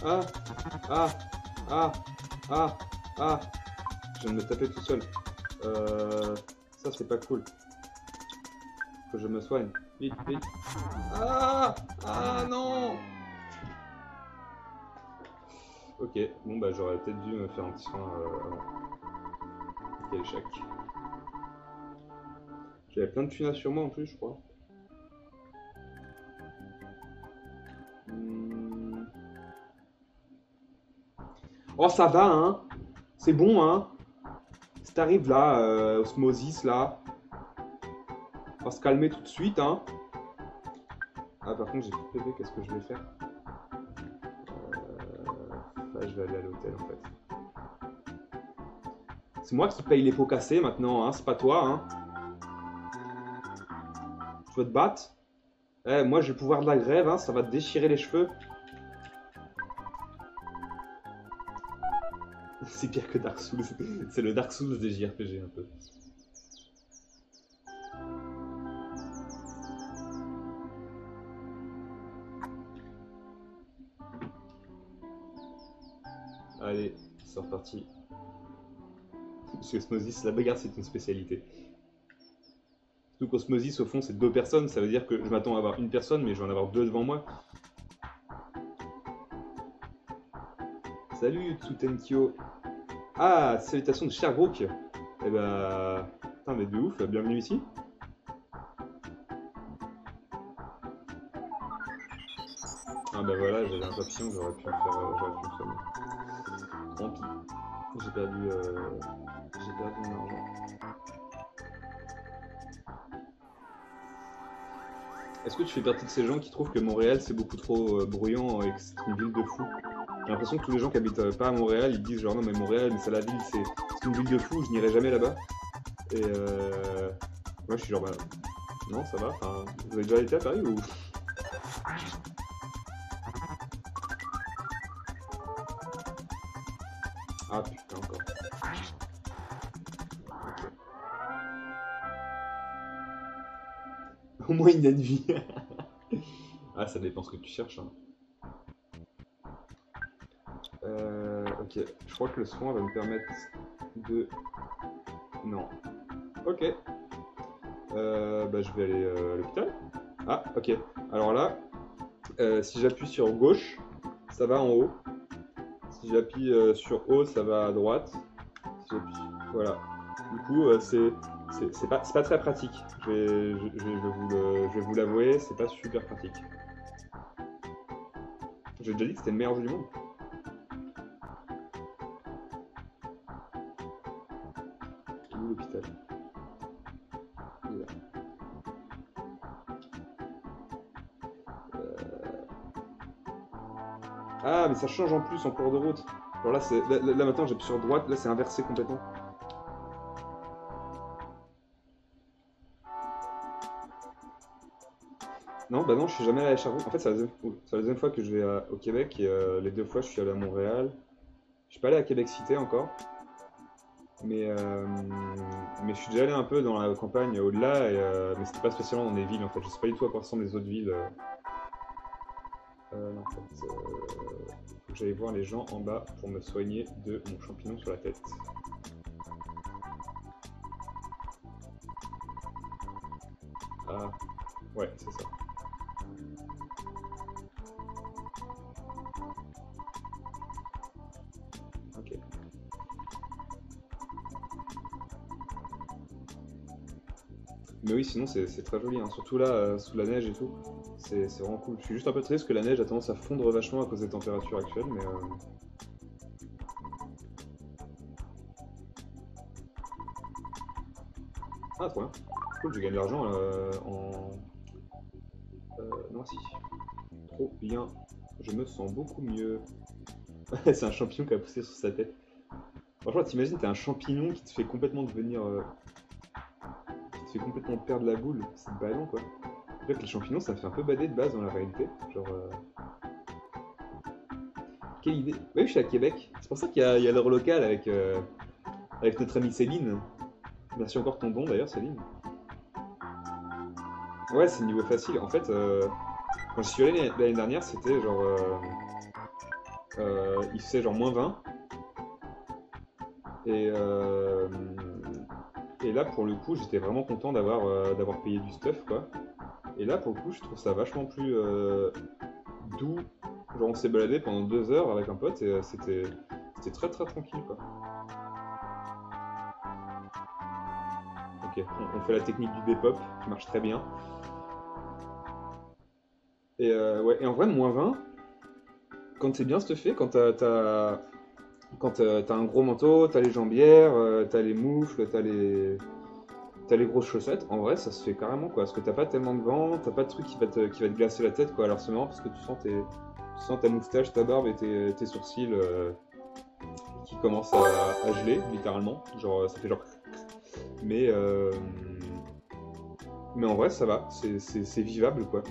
Ah, ah, ah, ah, ah. Je viens de me taper tout seul. Ça c'est pas cool. Faut que je me soigne. Vite, vite. Ah, ah non. Ok, bon bah j'aurais peut-être dû me faire un petit soin avant. Quel échec. J'avais plein de tunas sur moi en plus, je crois. Oh ça va hein. C'est bon hein. Si t'arrives là, Osmosis là. On va se calmer tout de suite hein. Ah par contre j'ai plus de PV, qu'est-ce que je vais faire? Là je vais aller à l'hôtel en fait. C'est moi qui paye les pots cassés maintenant hein, c'est pas toi hein. Tu veux te battre? Eh, moi j'ai le pouvoir de la grève hein, ça va te déchirer les cheveux. C'est pire que Dark Souls. C'est le Dark Souls des JRPG un peu. Allez, c'est reparti. Parce que Osmosis, la bagarre c'est une spécialité. Surtout qu'Osmosis au fond c'est 2 personnes, ça veut dire que je m'attends à avoir une personne mais je vais en avoir 2 devant moi. Salut Tsutenkyo. Ah, salutations de Sherbrooke. Eh ben, Putain, mais de ouf, bienvenue ici. Ah bah voilà, j'avais un papillon, j'aurais pu me soigner. Tant pis, j'ai perdu mon argent. Est-ce que tu fais partie de ces gens qui trouvent que Montréal c'est beaucoup trop bruyant et que c'est une ville de fous? J'ai l'impression que tous les gens qui habitent pas à Montréal, ils disent genre non mais Montréal, mais c'est la ville, c'est une ville de fous, je n'irai jamais là-bas. Et moi je suis genre bah non ça va, enfin vous avez déjà été à Paris ou... Ah putain encore. Ok. Au moins une vie. Ah ça dépend ce que tu cherches hein. Ok, je crois que le soin va me permettre de... Non. Ok. Bah je vais aller à l'hôpital. Ah ok. Alors là, si j'appuie sur gauche, ça va en haut. Si j'appuie sur haut, ça va à droite. Si j'appuie... Voilà. Du coup, c'est pas très pratique. Je vais vous l'avouer, c'est pas super pratique. J'ai déjà dit que c'était le meilleur jeu du monde. Où l'hôpital? Il est là. Ah, mais ça change en plus en cours de route. Alors là, là maintenant, j'appuie sur droite, là c'est inversé complètement. Non, bah non, je suis jamais allé à Sherbrooke. En fait, c'est la deuxième fois que je vais au Québec et les 2 fois, je suis allé à Montréal. Je suis pas allé à Québec Cité encore. Mais je suis déjà allé un peu dans la campagne au-delà, mais c'était pas spécialement dans des villes en fait. Je sais pas du tout à quoi ressemblent les autres villes. Non, en fait, faut que j'aille voir les gens en bas pour me soigner de mon champignon sur la tête. Ah, ouais, c'est ça. Ok. Mais oui, sinon c'est très joli, hein. Surtout là, sous la neige et tout. C'est vraiment cool. Je suis juste un peu triste que la neige a tendance à fondre vachement à cause des températures actuelles, mais... Ah, trop bien. Cool, je gagne de l'argent en... non, si. Trop bien. Je me sens beaucoup mieux. C'est un champignon qui a poussé sur sa tête. Franchement, t'imagines, t'as un champignon qui te fait complètement devenir... qui te fait complètement perdre la boule. C'est ballon, quoi. En fait, les champignons, ça me fait un peu bader de base dans la réalité. Genre... Quelle idée. Oui, je suis à Québec. C'est pour ça qu'il y a l'heure locale avec notre amie Céline. Merci encore de ton don, d'ailleurs, Céline. Ouais, c'est niveau facile. En fait, quand je suis allé l'année dernière, c'était genre... il faisait genre -20. Et là, pour le coup, j'étais vraiment content d'avoir payé du stuff, quoi. Et là, pour le coup, je trouve ça vachement plus doux. Genre, on s'est baladé pendant 2 heures avec un pote et c'était très très tranquille, quoi. Ok, on fait la technique du Depop qui marche très bien. Et ouais, et en vrai, -20, quand c'est bien stuffé, quand t'as un gros manteau, t'as les jambières, t'as les moufles, t'as les grosses chaussettes, en vrai ça se fait carrément quoi, parce que t'as pas tellement de vent, t'as pas de truc qui va te glacer la tête quoi, alors c'est marrant parce que tu sens ta moustache, ta barbe et tes sourcils qui commencent à geler littéralement, genre ça fait genre... Mais en vrai ça va, c'est vivable quoi.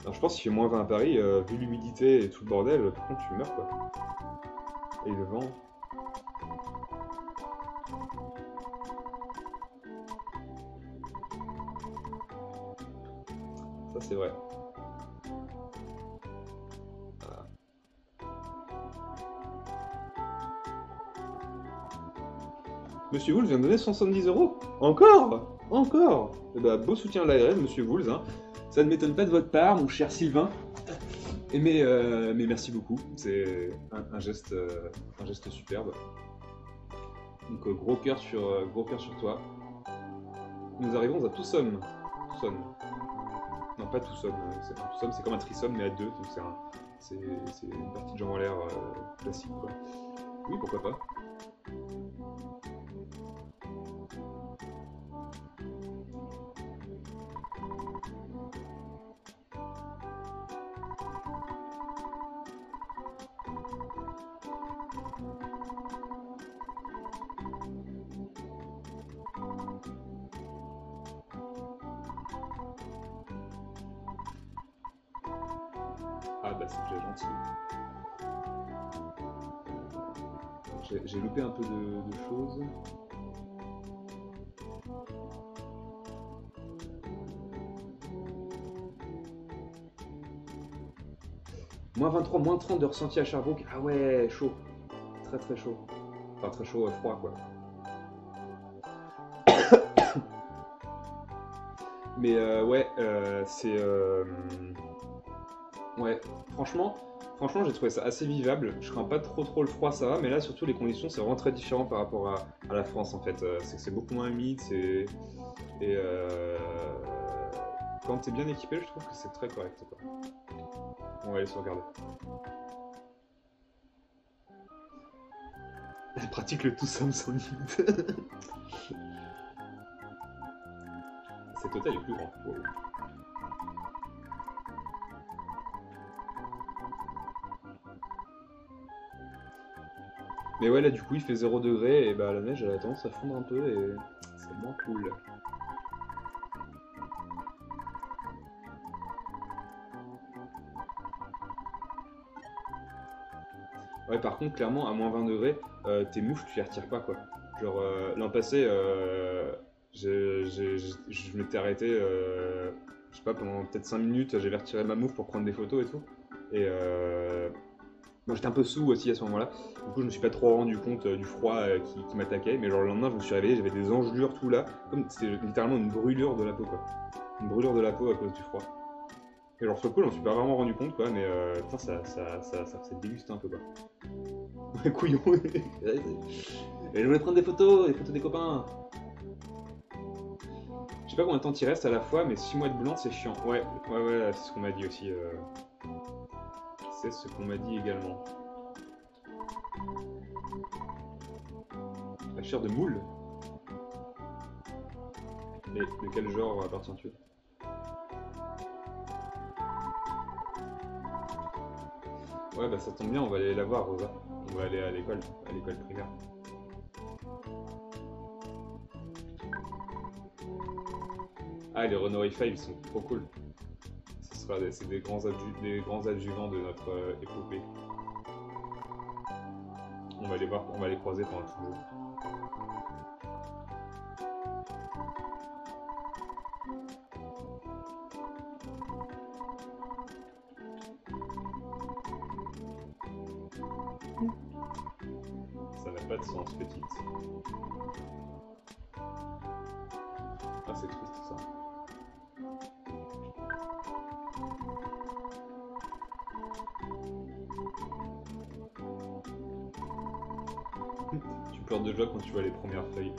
Alors je pense qu'il fait -20 à Paris, vu l'humidité et tout le bordel, par contre tu meurs quoi. Et le vent... Ça c'est vrai. Voilà. Monsieur Wools vient de donner 170 €. Encore? Encore? Eh ben, beau soutien à l'ARN, Monsieur Wools. Hein. Ça ne m'étonne pas de votre part, mon cher Sylvain. Mais merci beaucoup. C'est un geste superbe. Donc gros cœur sur toi. Nous arrivons à Tucson. Tucson. Non, pas Tucson, c'est pas Tucson, c'est comme un threesome mais à deux, donc c'est une partie de jambes en l'air classique quoi. Oui, pourquoi pas. Ah bah c'est déjà gentil. J'ai loupé un peu de choses. Moins 23, moins 30 de ressenti à Sherbrooke. Ah ouais, chaud. Très très chaud. Enfin très chaud, froid quoi. Mais ouais, c'est... Ouais, franchement j'ai trouvé ça assez vivable. Je crains pas trop le froid, ça va, mais là, surtout, les conditions, c'est vraiment très différent par rapport à la France, en fait. C'est que c'est beaucoup moins humide, et quand t'es bien équipé, je trouve que c'est très correct, quoi. On va aller se regarder. Elle pratique le tout somme sans limite. Cet hôtel est plus grand. Wow. Mais ouais, là du coup il fait 0 degré et bah la neige elle a tendance à fondre un peu et c'est moins cool. Ouais, par contre, clairement, à moins 20 degrés, tes moufles tu les retires pas quoi. Genre l'an passé, je m'étais arrêté, je sais pas, pendant peut-être 5 minutes, j'avais retiré ma moufle pour prendre des photos et tout. Et moi j'étais un peu sous aussi à ce moment-là, du coup je me suis pas trop rendu compte du froid qui m'attaquait, mais genre le lendemain je me suis réveillé, j'avais des engelures tout là, comme c'était littéralement une brûlure de la peau quoi. Une brûlure de la peau à cause du froid. Et genre sur le coup j'en suis pas vraiment rendu compte quoi, mais putain ça déguste un peu quoi. Ouais couillon. Et je voulais prendre des photos des copains. Je sais pas combien de temps t'y restes à la fois, mais 6 mois de blanc c'est chiant. Ouais, c'est ce qu'on m'a dit aussi. C'est ce qu'on m'a dit également. La chair de moule. Mais de quel genre appartiens-tu? Ouais bah ça tombe bien, on va aller la voir Rosa. On va aller à l'école primaire. Ah les Renault 5 ils sont trop cool. C'est des grands adjuvants de notre épopée. On va les voir, on va les croiser pendant tout le jeu. Ça n'a pas de sens, petite. Ah, c'est triste ça. Tu pleures de joie quand tu vois les premières feuilles.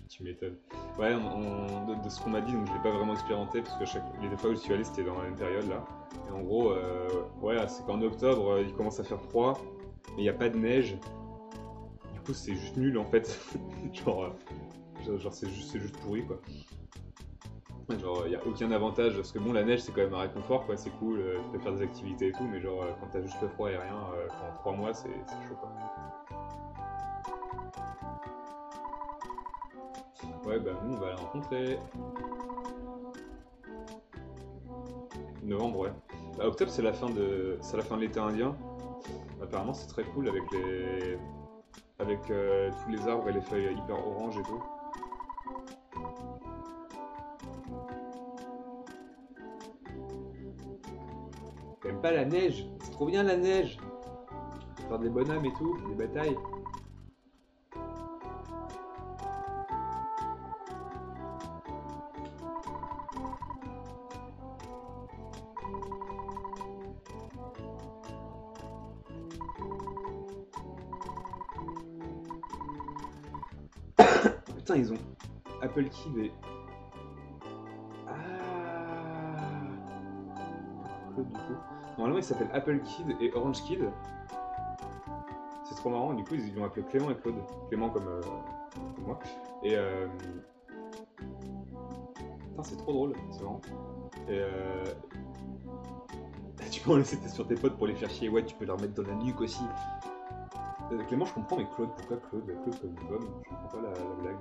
Tu m'étonnes. Ouais, de ce qu'on m'a dit, donc je l'ai pas vraiment expérimenté parce que les deux fois où je suis allé c'était dans la même période là. Et en gros, ouais, c'est qu'en octobre il commence à faire froid, mais il n'y a pas de neige. Du coup, c'est juste nul en fait. genre c'est juste pourri quoi. Genre, il n'y a aucun avantage parce que bon, la neige c'est quand même un réconfort quoi, c'est cool, tu peux faire des activités et tout, mais genre quand t'as juste le froid et rien, pendant 3 mois c'est chaud quoi. Ouais, bah nous on va la rencontrer. Novembre, ouais. Bah, octobre c'est la fin de l'été indien. Apparemment c'est très cool avec tous les arbres et les feuilles hyper oranges et tout. T'aimes pas la neige? C'est trop bien la neige! Faire des bonhommes et tout, des batailles. Putain, ils ont Apple TV. Claude du coup. Normalement, il s'appelle Apple Kid et Orange Kid. C'est trop marrant, du coup, ils l'ont appelé Clément et Claude. Clément comme moi. Et putain, c'est trop drôle, c'est marrant. Et tu peux en laisser sur tes potes pour les faire chier. Ouais, tu peux leur mettre dans la nuque aussi. Clément, je comprends, mais Claude, pourquoi Claude? Claude comme une pomme, je comprends pas la blague.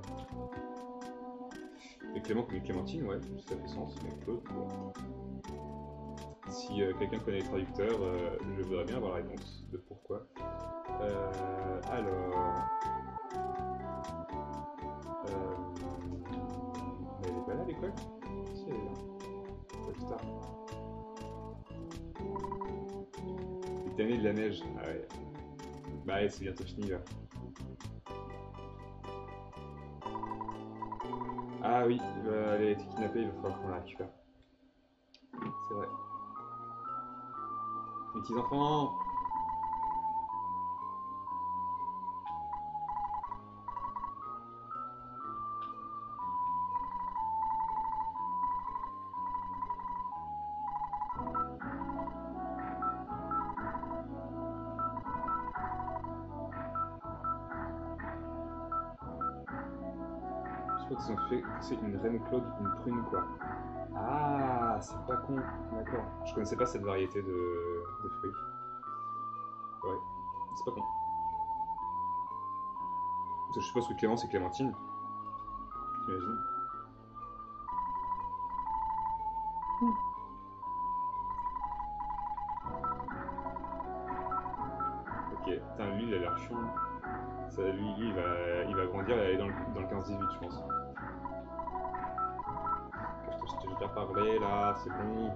Et Clément comme une clémentine, ouais, ça fait sens, mais Claude, ouais. Si quelqu'un connaît les traducteurs, je voudrais bien avoir la réponse de pourquoi. Alors... Mais elle est pas là l'école? Si, elle est là. Plus tard. 8 années de la neige. Ah ouais. Bah ouais, c'est bientôt fini là. Ah oui, elle a été kidnappée, il va falloir qu'on la récupère. C'est vrai. Les petits enfants! Je crois qu'ils ont fait c'est une reine Claude, une prune quoi. Ah, c'est pas con, d'accord. Je connaissais pas cette variété de fruits. Ouais, c'est pas con. Parce que je suppose que Clément c'est Clémentine, j'imagine. Ok, putain, lui il a l'air chiant. Ça, lui il va grandir et aller dans le 15-18 je pense. Je t'ai déjà parlé là, c'est bon.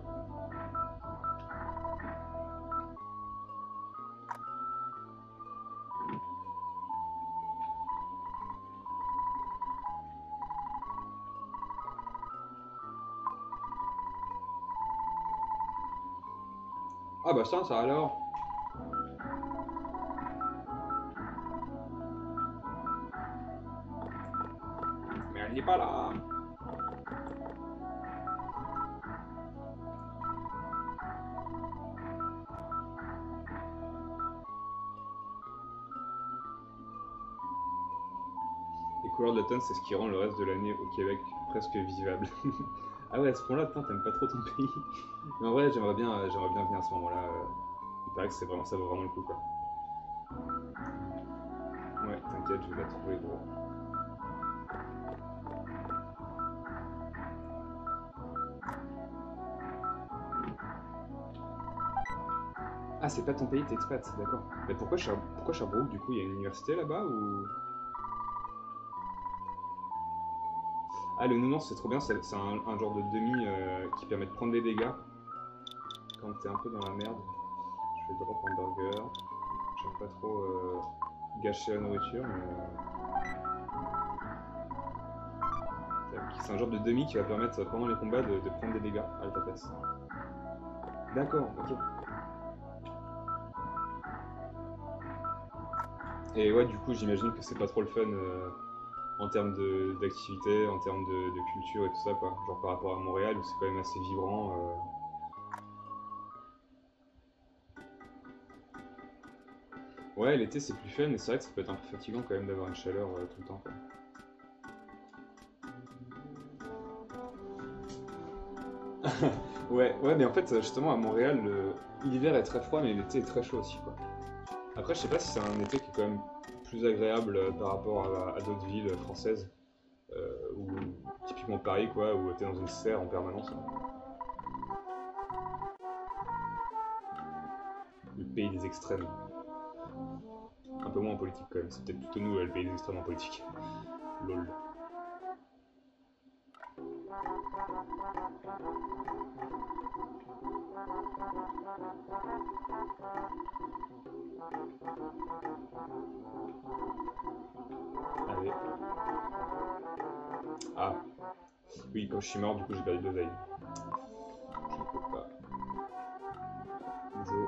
Ah bah ça alors. Mais elle n'est pas là. Les couleurs de l'automne, c'est ce qui rend le reste de l'année au Québec presque vivable. Ah ouais, à ce point-là, putain, t'aimes pas trop ton pays. Mais en vrai, j'aimerais bien venir à ce moment-là. Il paraît que c'est vraiment, ça vaut vraiment le coup, quoi. Ouais, t'inquiète, je vais la trouver, gros. Ah, c'est pas ton pays, t'es expat, d'accord. Mais pourquoi Sherbrooke, du coup, il y a une université là-bas ou... Ah, le nounours, c'est trop bien, c'est un genre de demi qui permet de prendre des dégâts quand t'es un peu dans la merde. Je vais drop un burger. J'aime pas trop gâcher la nourriture, mais... C'est un genre de demi qui va permettre pendant les combats de prendre des dégâts à ta place. D'accord, ok. Et ouais, du coup, j'imagine que c'est pas trop le fun en termes d'activité, en termes de culture et tout ça, quoi. Genre par rapport à Montréal où c'est quand même assez vibrant. Ouais, l'été c'est plus fun, mais c'est vrai que ça peut être un peu fatigant quand même d'avoir une chaleur tout le temps, quoi. Ouais, mais en fait, justement, à Montréal, l'hiver est très froid, mais l'été est très chaud aussi, quoi. Après, je sais pas si c'est un été qui est quand même plus agréable par rapport à d'autres villes françaises, ou typiquement Paris, quoi, où t'es dans une serre en permanence. Le pays des extrêmes. Un peu moins en politique, quand même. C'est peut-être plutôt nous, le pays des extrêmes en politique. Lol. Allez. Ah. Oui, quand je suis mort, du coup, j'ai perdu 2 veilles. Je ne peux pas. Zo.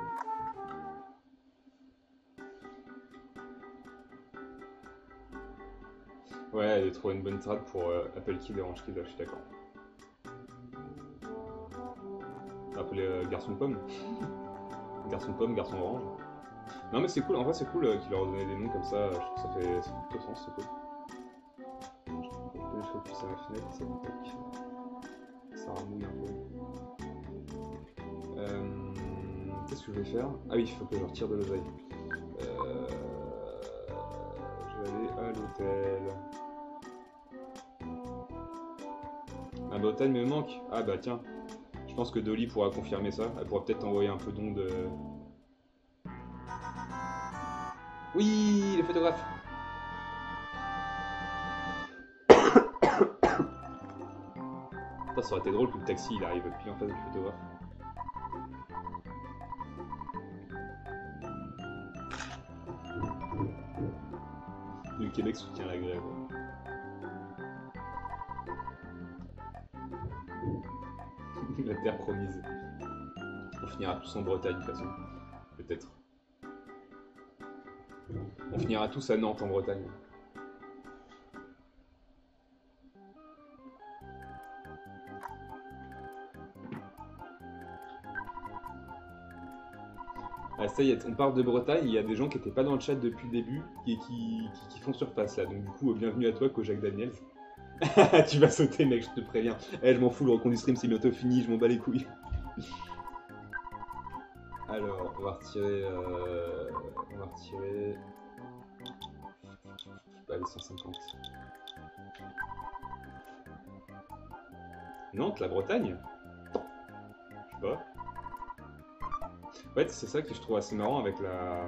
Ouais, elle a trouvé une bonne trad pour Apple Kid et Orange Kid, je suis d'accord. appelé garçon pomme. Garçon pomme, garçon orange. Non mais c'est cool, en vrai c'est cool qu'il leur ait donné des noms comme ça, je trouve que ça fait plutôt sens, c'est cool. Je focus à la fenêtre, ça ramouille un peu. Qu'est-ce que je vais faire? Ah oui, il faut que je retire de l'oseille. Je vais aller à l'hôtel. Ah bah hôtel me manque. Ah bah tiens, je pense que Dolly pourra confirmer ça, elle pourra peut-être envoyer un peu d'onde. Oui, le photographe. Putain, ça aurait été drôle que le taxi il arrive pile en face du photographe. Le Québec soutient la grève. La terre promise. On finira tous en Bretagne de toute façon. Peut-être. On finira tous à Nantes en Bretagne. Ah, ça y est, on parle de Bretagne, il y a des gens qui n'étaient pas dans le chat depuis le début et qui font surface là. Donc du coup, bienvenue à toi, Kojak Daniels. Tu vas sauter mec, je te préviens. Eh, je m'en fous, le recon du stream c'est bientôt fini, je m'en bats les couilles. Alors, on va retirer... Allez, 150. Nantes, la Bretagne? Je sais pas. En fait, c'est ça que je trouve assez marrant avec la...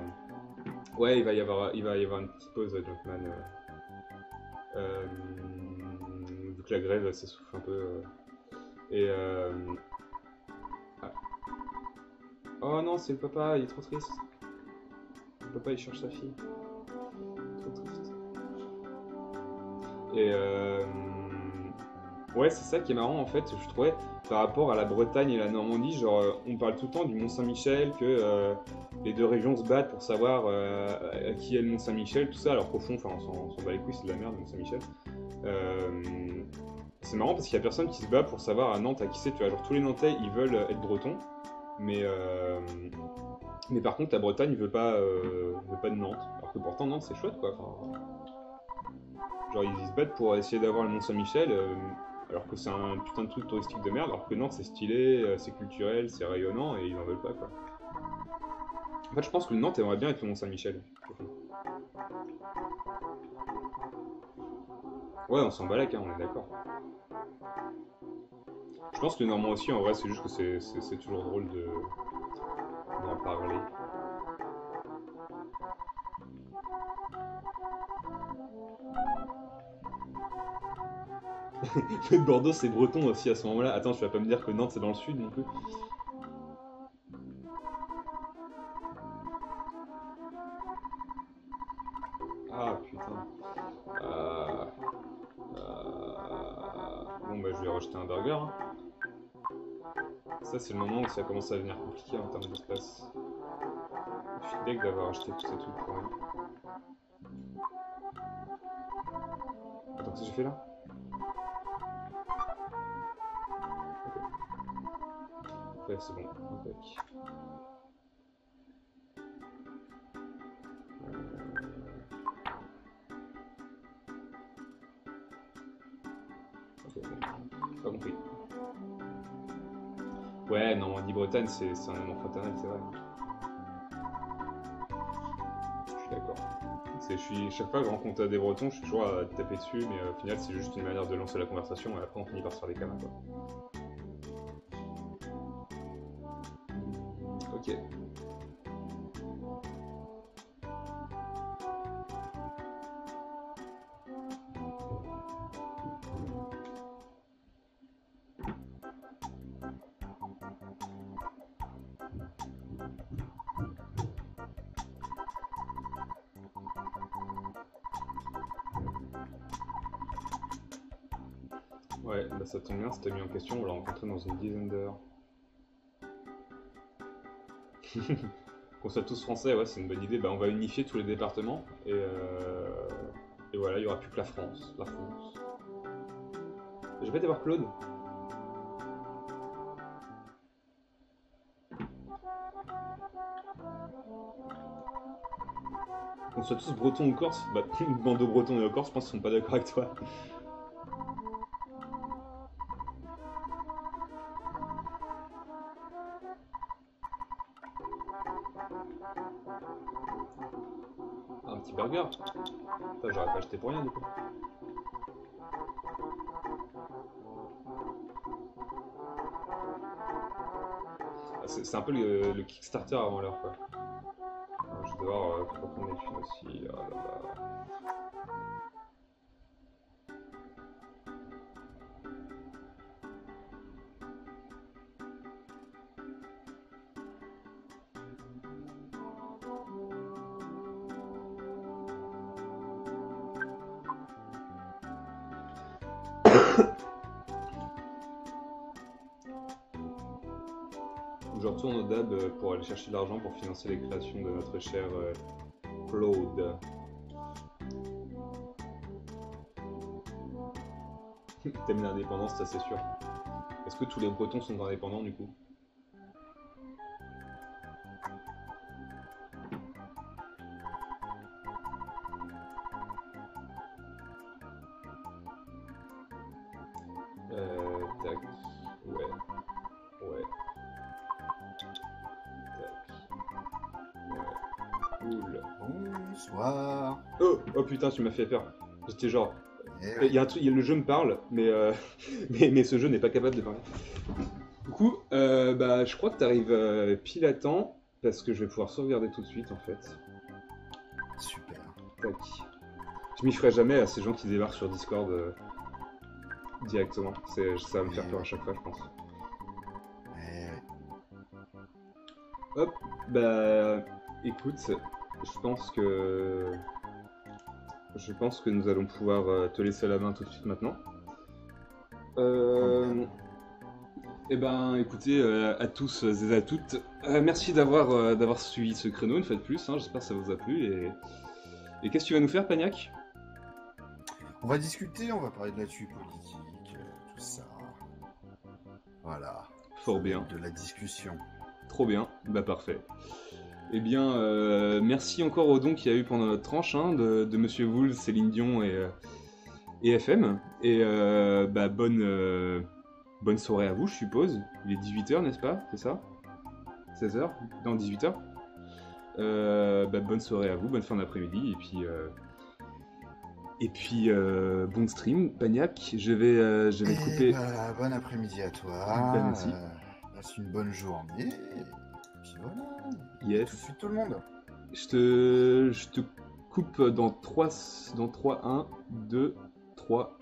Ouais, il va y avoir une petite pause, Junkman. Vu que la grève s'essouffle un peu. Ah. Oh non, c'est le papa, il est trop triste. Le papa, il cherche sa fille. Trop triste. Ouais, c'est ça qui est marrant en fait, je trouvais, par rapport à la Bretagne et la Normandie, genre on parle tout le temps du Mont-Saint-Michel, que les deux régions se battent pour savoir qui est le Mont-Saint-Michel, tout ça, alors qu'au fond, on s'en bat les couilles, c'est de la merde, le Mont-Saint-Michel. C'est marrant parce qu'il y a personne qui se bat pour savoir à Nantes à qui c'est, tu vois, genre tous les Nantais ils veulent être bretons, mais par contre la Bretagne veut pas de Nantes, alors que pourtant Nantes c'est chouette quoi, enfin, genre ils se battent pour essayer d'avoir le Mont-Saint-Michel, alors que c'est un putain de truc touristique de merde, alors que Nantes c'est stylé, c'est culturel, c'est rayonnant, et ils en veulent pas quoi. En fait je pense que le Nantes aimerait bien être le Mont-Saint-Michel. Ouais, on s'en balèque, hein, on est d'accord. Je pense que le Normand aussi, en vrai, c'est juste que c'est toujours drôle d'en parler. Bordeaux, c'est breton aussi à ce moment-là. Attends, tu vas pas me dire que Nantes, c'est dans le sud non plus. Ah, putain. Bon, bah, je vais rejeter un burger. Hein. Ça, c'est le moment où ça commence à devenir compliqué en termes d'espace. Je suis deg d'avoir acheté tous ces trucs pour rien. Attends, qu'est-ce que j'ai fait là? Ouais, c'est bon. Okay. Pas compris. Ouais, Normandie-Bretagne, c'est un amour fraternel, c'est vrai. Je suis d'accord. Chaque fois que je rencontre des Bretons, je suis toujours à taper dessus, mais au final, c'est juste une manière de lancer la conversation, et après, on finit par se faire des câlins, quoi. Ok. Ouais, bah ça tombe bien, si t'as mis en question, on l'a rencontré dans une dizaine d'heures. Qu'on soit tous français, ouais, c'est une bonne idée. Bah, on va unifier tous les départements et voilà, il n'y aura plus que la France. La France. Je vais aller voir Claude. qu'on soit tous bretons ou corses, bah, bando breton et corse, je pense qu'ils sont pas d'accord avec toi. Un petit burger. Ça, j'aurais pas acheté pour rien du coup. Ah, c'est un peu le Kickstarter avant l'heure quoi. Je vais devoir prendre les thunes aussi. Ah là là. Je retourne au DAB pour aller chercher de l'argent pour financer les créations de notre cher Claude. T'aimes l'indépendance, ça c'est sûr. Est-ce que tous les Bretons sont indépendants du coup? Tac. Ouais. Ouais. Cool. Bonsoir. Oh putain, tu m'as fait peur. J'étais genre. Eh Il y a un truc, le jeu me parle, mais, mais ce jeu n'est pas capable de parler. Du coup, bah, je crois que t'arrives pile à temps, parce que je vais pouvoir sauvegarder tout de suite en fait. Super. Tac. Je m'y ferai jamais à ces gens qui débarquent sur Discord directement. Ça va me faire peur à chaque fois, je pense. Hop, bah écoute, je pense que nous allons pouvoir te laisser la main tout de suite maintenant. Eh ben écoutez, à tous et à toutes, merci d'avoir suivi ce créneau une fois de plus, hein, j'espère que ça vous a plu. Et qu'est-ce que tu vas nous faire, Pagnac? On va discuter, on va parler de l'actu politique, tout ça. Voilà. Fort bien. De la discussion. Trop bien, bah parfait. Eh bien, merci encore aux dons qu'il y a eu pendant notre tranche, hein, de Monsieur Wool, Céline Dion et FM. Et bah bonne soirée à vous, je suppose. Il est 18h, n'est-ce pas? C'est ça? 16h? Non, 18h. Bah bonne soirée à vous, bonne fin d'après-midi, et puis bon stream, Pagnac. Je vais te couper. Bah, bon après-midi à toi. Ben, merci. Passe une bonne journée. Et puis voilà. Yes. Tout de suite tout le monde. Je te coupe dans 3, 1, 2, 3.